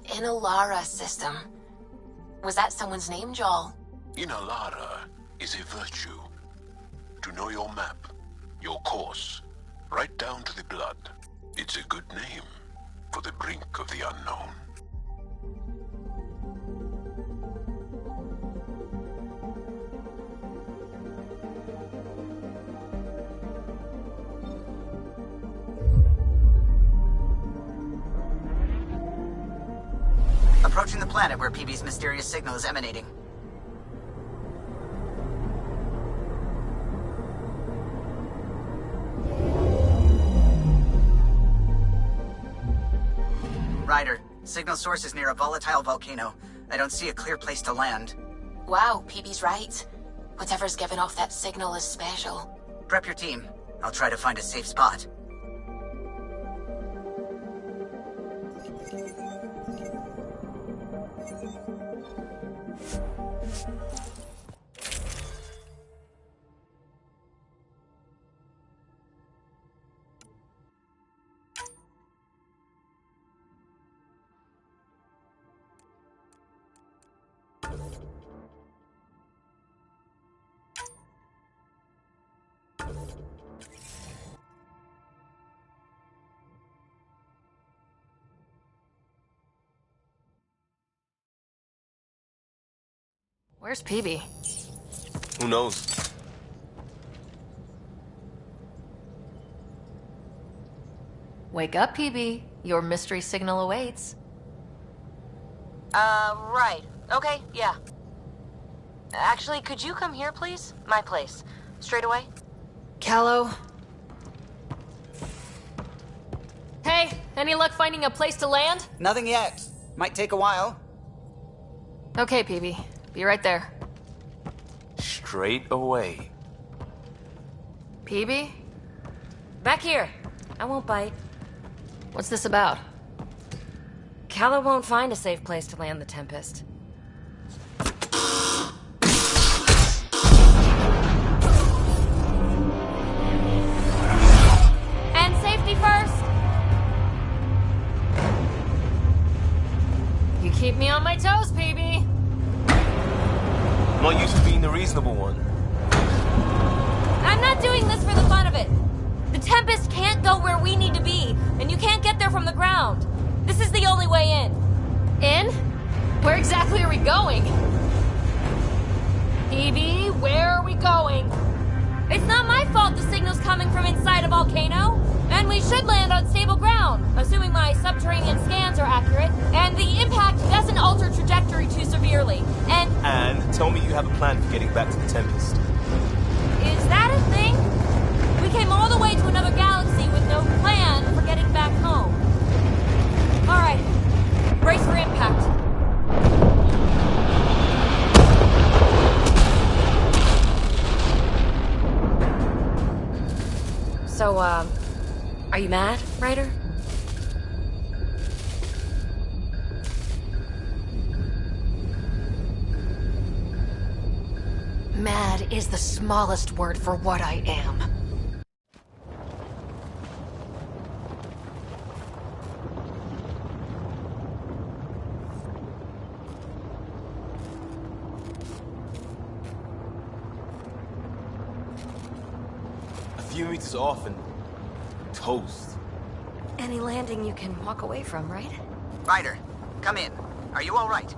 Inalara system. Was that someone's name, Joel? Inalara is a virtue. To know your map, your course, right down to the blood. It's a good name for the brink of the unknown. Approaching the planet where PeeBee's mysterious signal is emanating. Ryder, signal source is near a volatile volcano. I don't see a clear place to land. Wow, PeeBee's right. Whatever's giving off that signal is special. Prep your team. I'll try to find a safe spot. Where's PeeBee? Who knows? Wake up, PeeBee. Your mystery signal awaits. Right. Okay, yeah. Actually, could you come here, please? My place. Straight away? Callow. Hey, any luck finding a place to land? Nothing yet. Might take a while. Okay, PeeBee. Be right there. Straight away. PeeBee? Back here. I won't bite. What's this about? Callow won't find a safe place to land the Tempest. And safety first! You keep me on my toes, PeeBee. I'm not used to being the reasonable one. I'm not doing this for the fun of it. The Tempest can't go where we need to be, and you can't get there from the ground. This is the only way in. In? Where exactly are we going? PeeBee, where are we going? It's not my fault the signal's coming from inside a volcano. And we should land on stable ground, assuming my subterranean scans are accurate, and the impact doesn't alter trajectory too severely. And tell me you have a plan for getting back to the Tempest. Is that a thing? We came all the way to another galaxy with no plan for getting back home. Alright, brace for impact. So, are you mad, Ryder? Mad is the smallest word for what I am. A few meters off and toast. Any landing you can walk away from, right? Ryder, come in. Are you all right?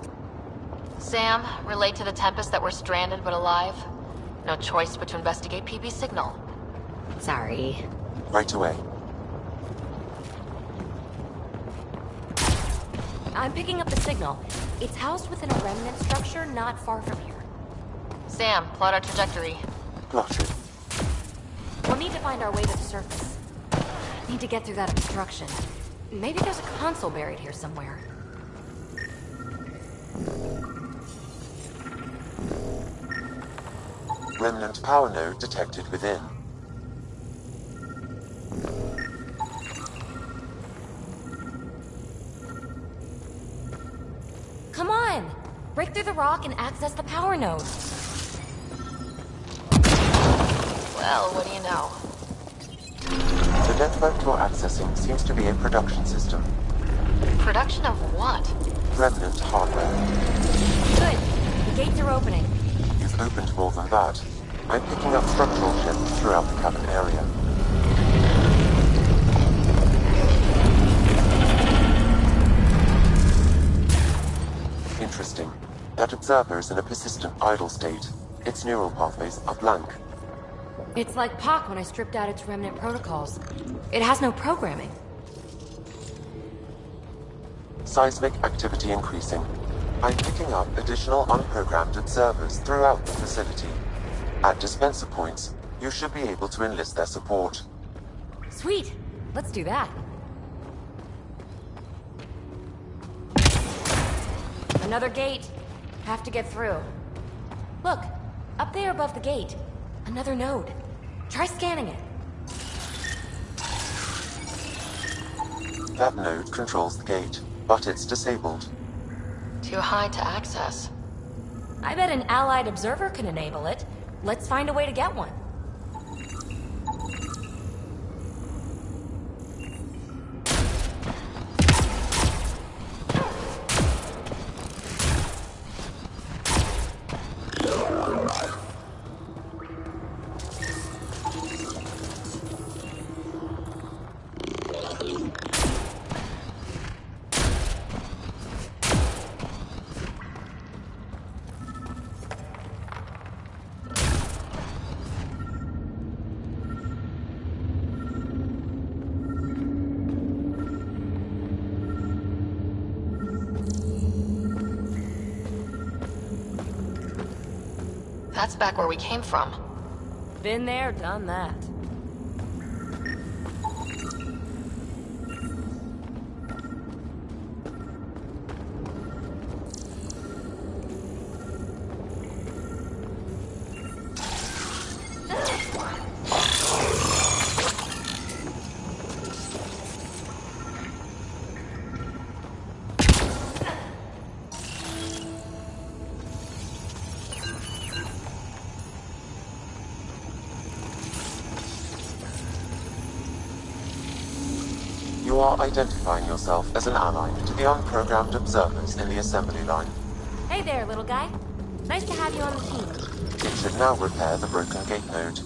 Sam, relay to the Tempest that we're stranded but alive. No choice but to investigate PeeBee's signal. Sorry. Right away. I'm picking up the signal. It's housed within a remnant structure not far from here. Sam, plot our trajectory. Plotted. We'll need to find our way to the surface. Need to get through that obstruction. Maybe there's a console buried here somewhere. Remnant power node detected within. Come on! Break through the rock and access the power node. Well, what do you know? The network you're accessing seems to be a production system. Production of what? Remnant hardware. Good. The gates are opening. You've opened more than that. I'm picking up structural shifts throughout the cabin area. Interesting. That observer is in a persistent idle state. Its neural pathways are blank. It's like POC when I stripped out its remnant protocols. It has no programming. Seismic activity increasing. I'm picking up additional unprogrammed observers throughout the facility. At dispenser points, you should be able to enlist their support. Sweet. Let's do that. Another gate. Have to get through. Look, up there above the gate. Another node. Try scanning it. That node controls the gate, but it's disabled. Too high to access. I bet an allied observer can enable it. Let's find a way to get one. That's back where we came from. Been there, done that. You are identifying yourself as an ally to the unprogrammed observers in the assembly line. Hey there, little guy. Nice to have you on the team. It should now repair the broken gate node.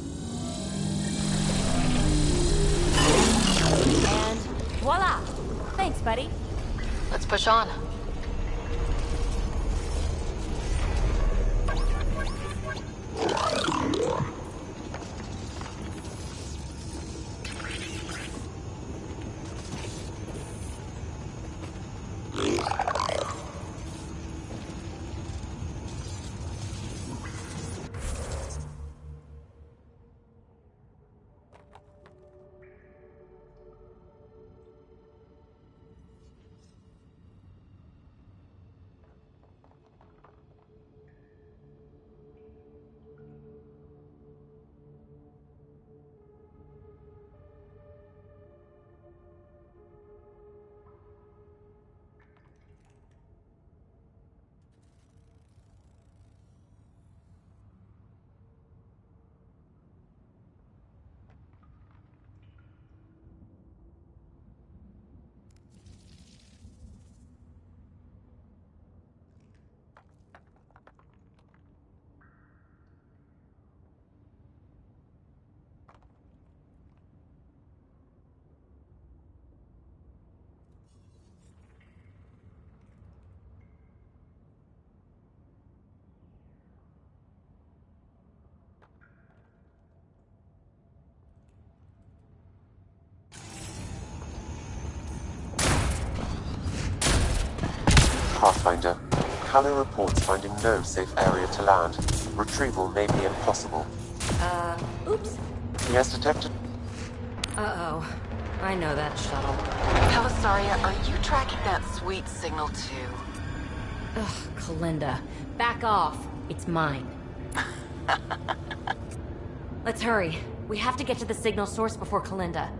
And voila! Thanks, buddy. Let's push on. Pathfinder, Callie reports finding no safe area to land. Retrieval may be impossible. Oops. He has detected... Uh-oh. I know that shuttle. Pelisaria, are you tracking that sweet signal too? Ugh, Kalinda. Back off. It's mine. Let's hurry. We have to get to the signal source before Kalinda.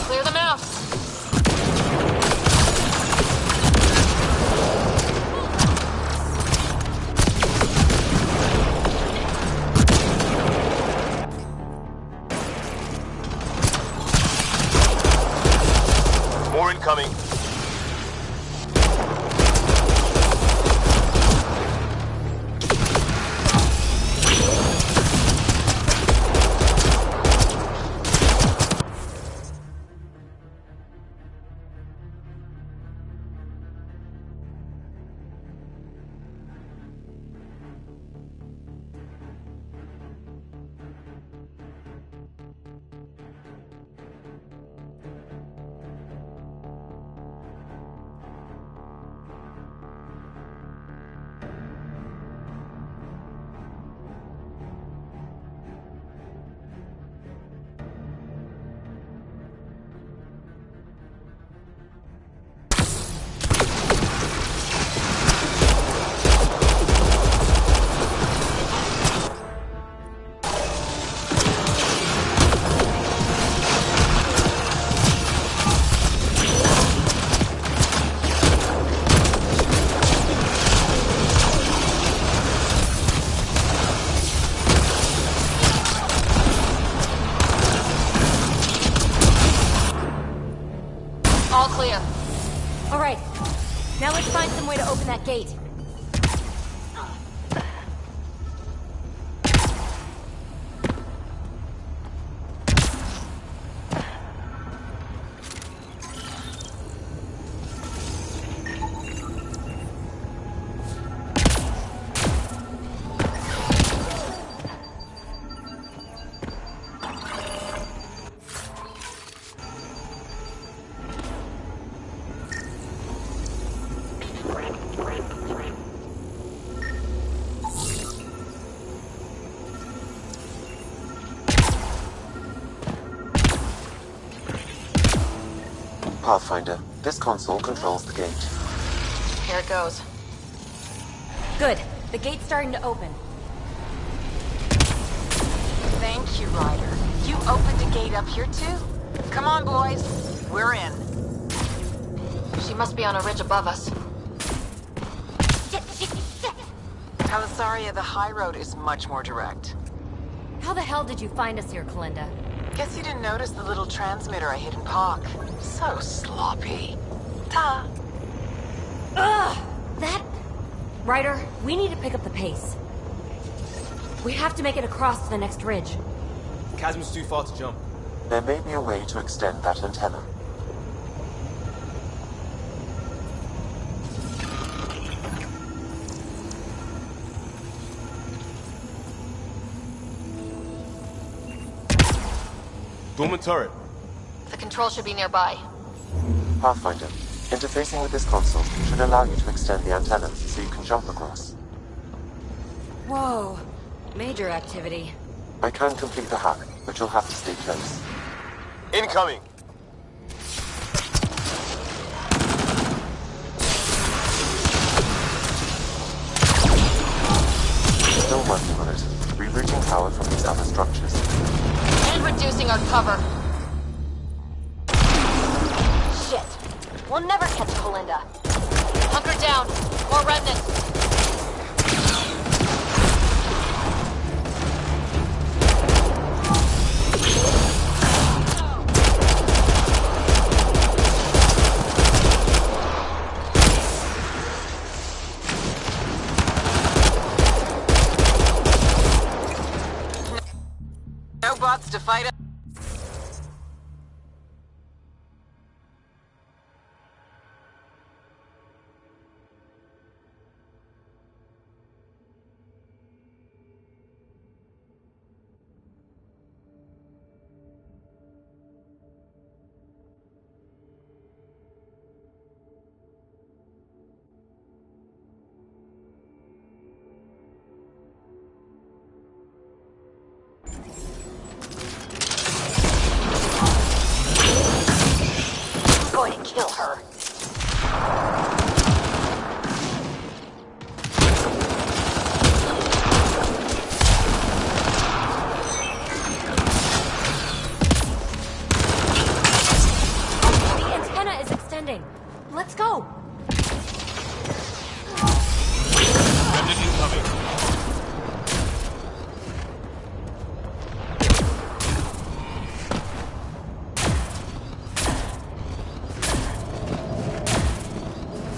Clear them out! More incoming. open that gate. Pathfinder, this console controls the gate. Here it goes. Good. The gate's starting to open. Thank you, Ryder. You opened a gate up here too? Come on, boys. We're in. She must be on a ridge above us. Calisaria, the high road is much more direct. How the hell did you find us here, Kalinda? Guess you didn't notice the little transmitter I hid in POC. So sloppy. Ta. Ugh! That... Ryder, we need to pick up the pace. We have to make it across to the next ridge. The chasm's too far to jump. There may be a way to extend that antenna. Dormant turret. The control should be nearby. Pathfinder, interfacing with this console should allow you to extend the antenna so you can jump across. Whoa. Major activity. I can complete the hack, but you'll have to stay close. Incoming! Still working on it. Rerouting power from these other structures. And reducing our cover. Shit. We'll never catch Kalinda. Hunker down. More remnants. No bots to fight us. Going to kill her. The antenna is extending. Let's go. Remnant incoming.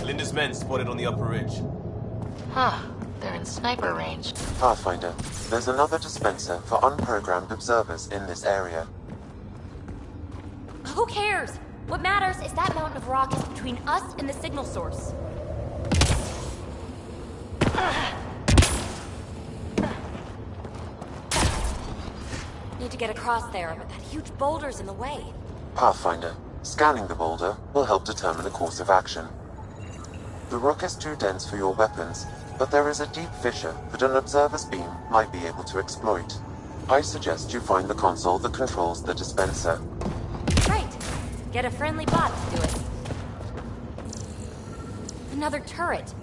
Linda's men spotted on the upper ridge. Huh. They're in sniper range. Pathfinder, there's another dispenser for unprogrammed observers in this area. Who cares? What matters is that mountain of rock is between us and the signal source. Need to get across there, but that huge boulder's in the way. Pathfinder, scanning the boulder will help determine a course of action. The rock is too dense for your weapons, but there is a deep fissure that an observer's beam might be able to exploit. I suggest you find the console that controls the dispenser. Right. Get a friendly bot to do it. Another turret.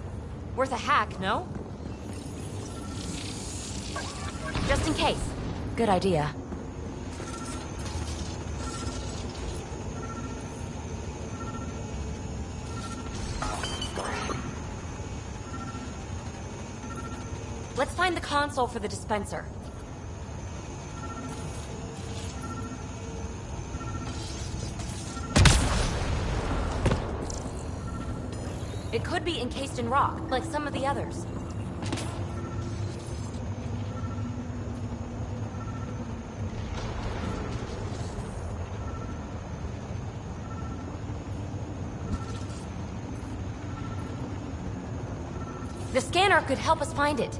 Worth a hack, no? Just in case. Good idea. Let's find the console for the dispenser. It could be encased in rock, like some of the others. The scanner could help us find it.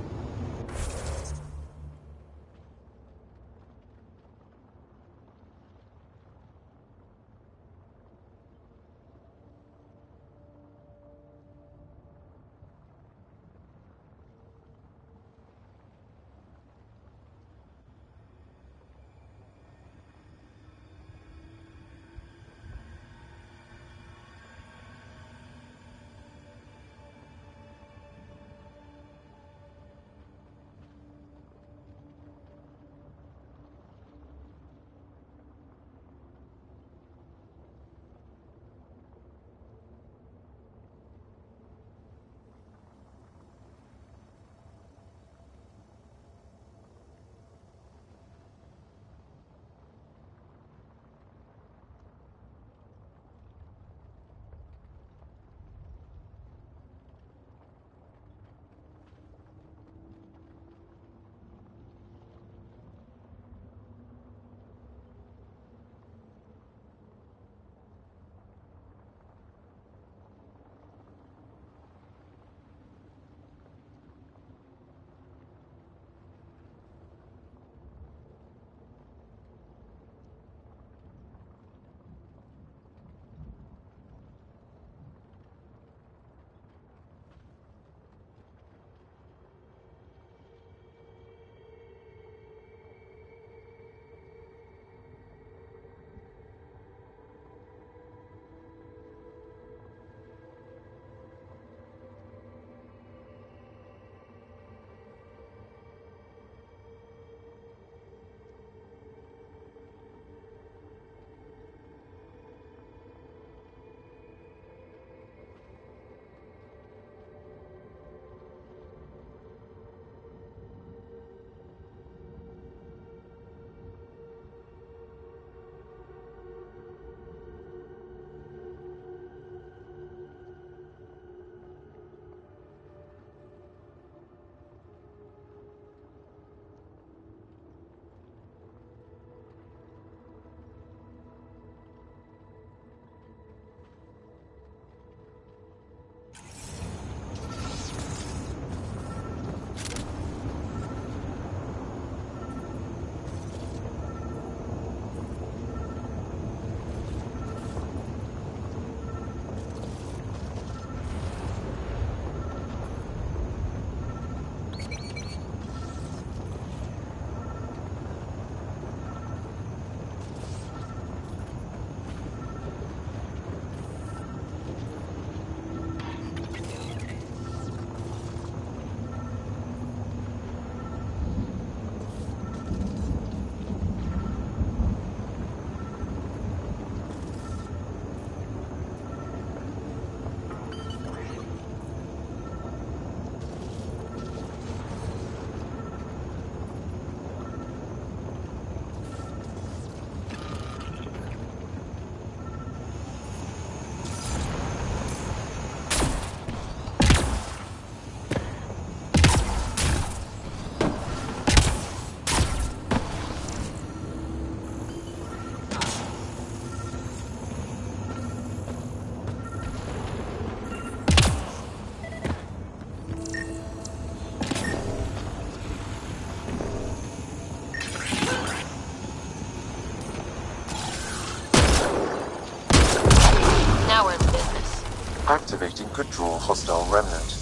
Activating control hostile remnant.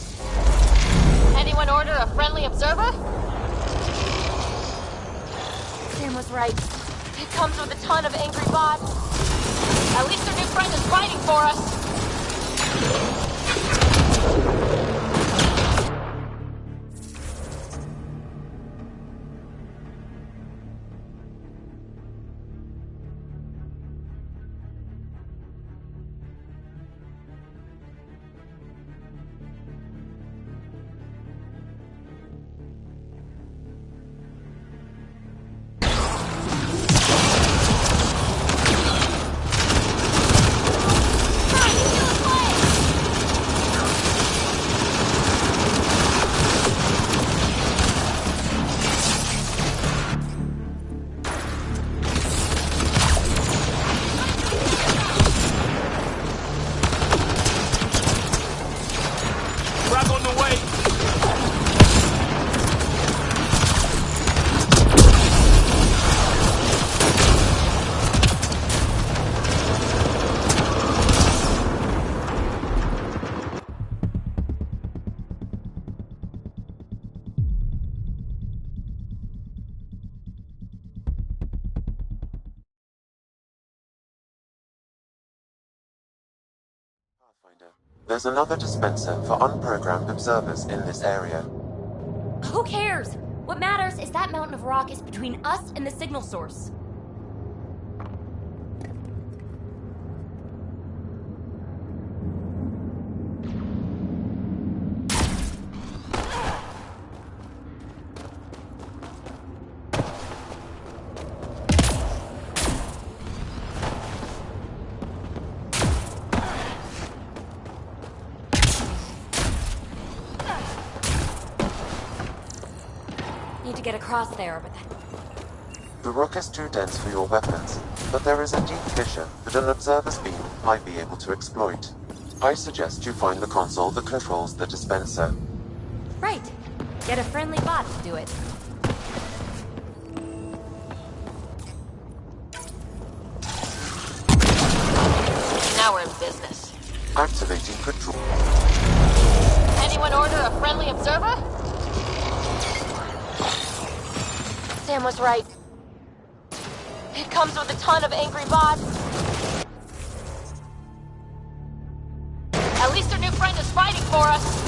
Anyone order a friendly observer? Sam was right. It comes with a ton of angry bots. At least our new friend is fighting for us. There's another dispenser for unprogrammed observers in this area. Who cares? What matters is that mountain of rock is between us and the signal source. Need to get across there, but... The rock is too dense for your weapons, but there is a deep fissure that an observer's beam might be able to exploit. I suggest you find the console that controls the dispenser. Right. Get a friendly bot to do it. Now we're in business. Activating control. Anyone order a friendly observer? Sam was right. It comes with a ton of angry bots. At least our new friend is fighting for us.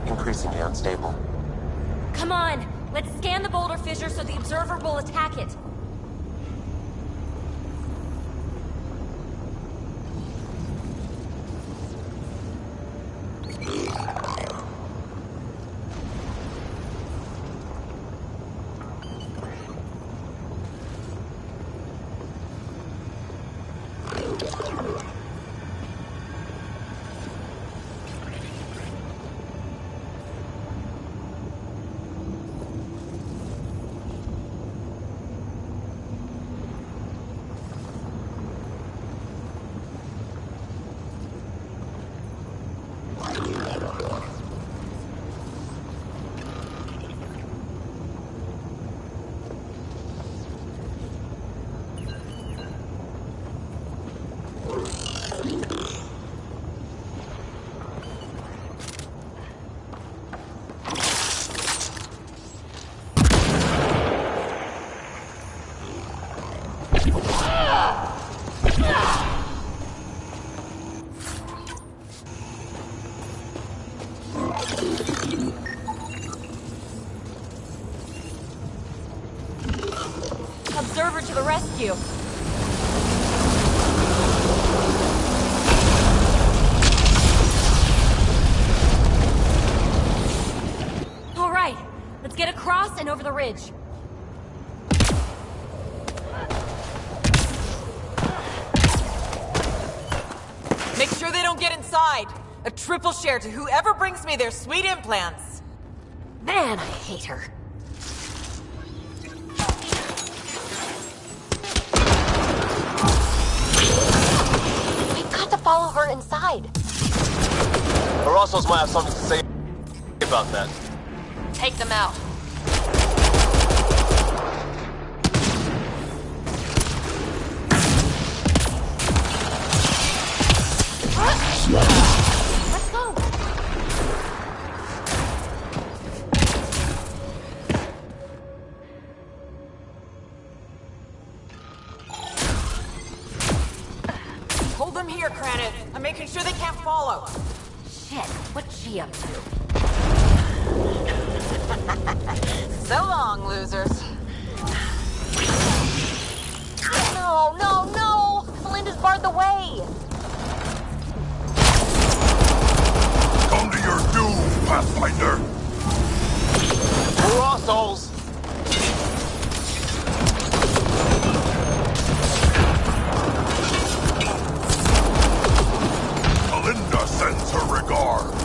Increasingly unstable. Come on! Let's scan the boulder fissure so the observer will attack it. Observer to the rescue. All right, let's get across and over the ridge. Make sure they don't get inside. A triple share to whoever brings me their sweet implants. Man, I hate her. We've got to follow her inside. Russells might have something to say about that. Take them out. Let's go. Hold them here, Kranit. I'm making sure they can't follow. Shit, what's she up to? So long, losers. No, no, no! Melinda's barred the way! Come to your doom, Pathfinder! We're assholes! Melinda sends her regards.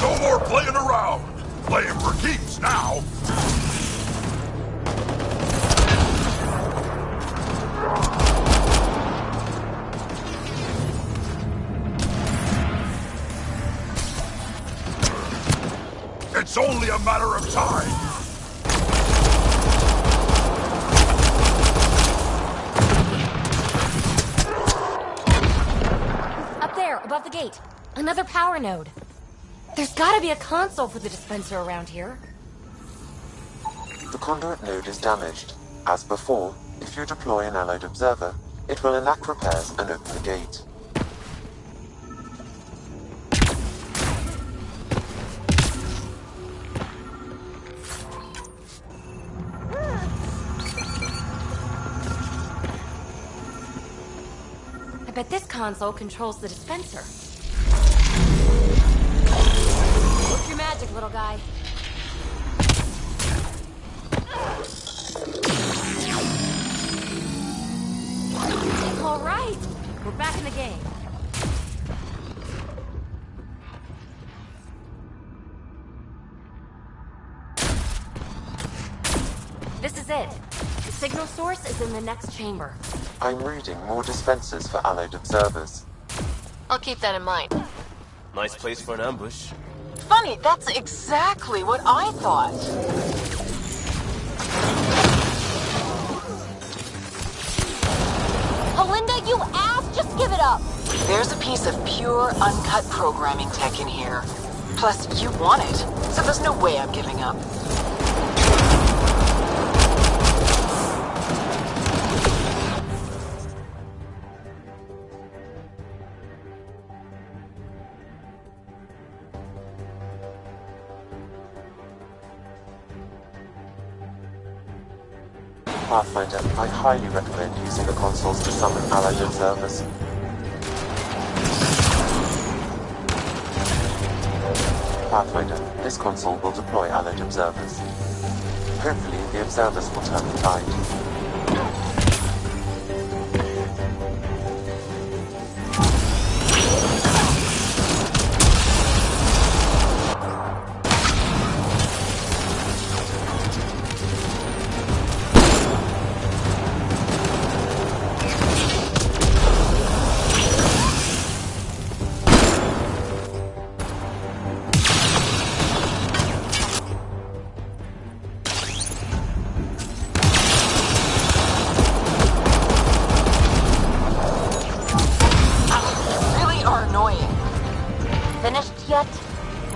No more playing around. Playing for keeps now. It's only a matter of time. Up there, above the gate. Another power node. There's gotta be a console for the dispenser around here. The conduit node is damaged. As before, if you deploy an allied observer, it will enact repairs and open the gate. I bet this console controls the dispenser. Work your magic, little guy. All right, we're back in the game. This is it. The signal source is in the next chamber. I'm reading more dispensers for allied observers. I'll keep that in mind. Nice place for an ambush. Funny, that's exactly what I thought. Melinda, you ass! Just give it up! There's a piece of pure, uncut programming tech in here. Plus, you want it, so there's no way I'm giving up. Pathfinder, I highly recommend using the consoles to summon allied observers. Pathfinder, this console will deploy allied observers. Hopefully, the observers will turn the tide.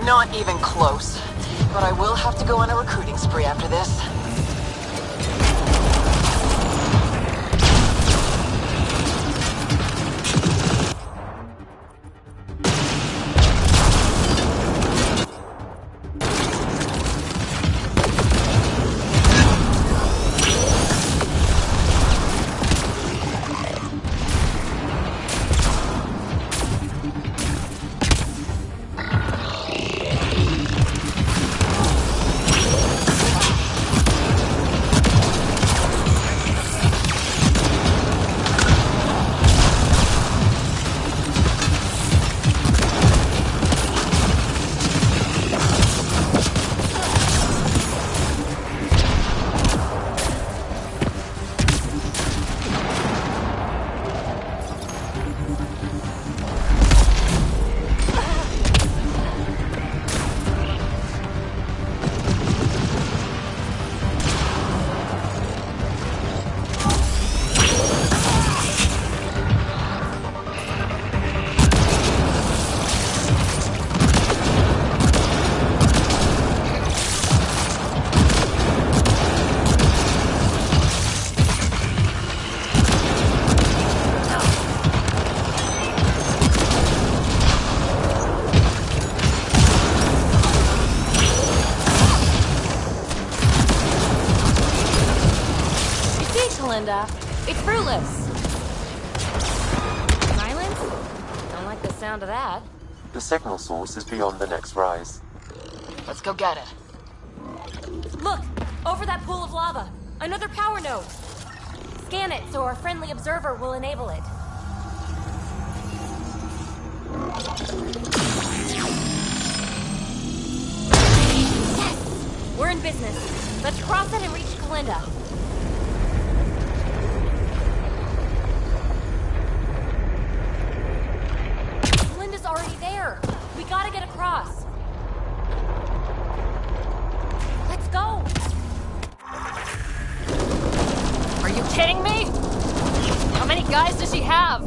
Not even close. But I will have to go on a recruiting spree after this. Kalinda. It's fruitless. Silence? Don't like the sound of that. The signal source is beyond the next rise. Let's go get it. Look! Over that pool of lava! Another power node! Scan it so our friendly observer will enable it. Yes! We're in business. Let's cross it and reach Kalinda. Kalinda's already there. We gotta get across. Let's go! Are you kidding me? How many guys does she have?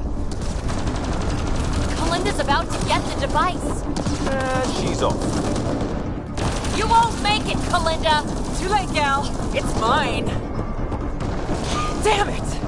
Kalinda's about to get the device. She's off. You won't make it, Kalinda! Too late, gal. It's mine. Damn it!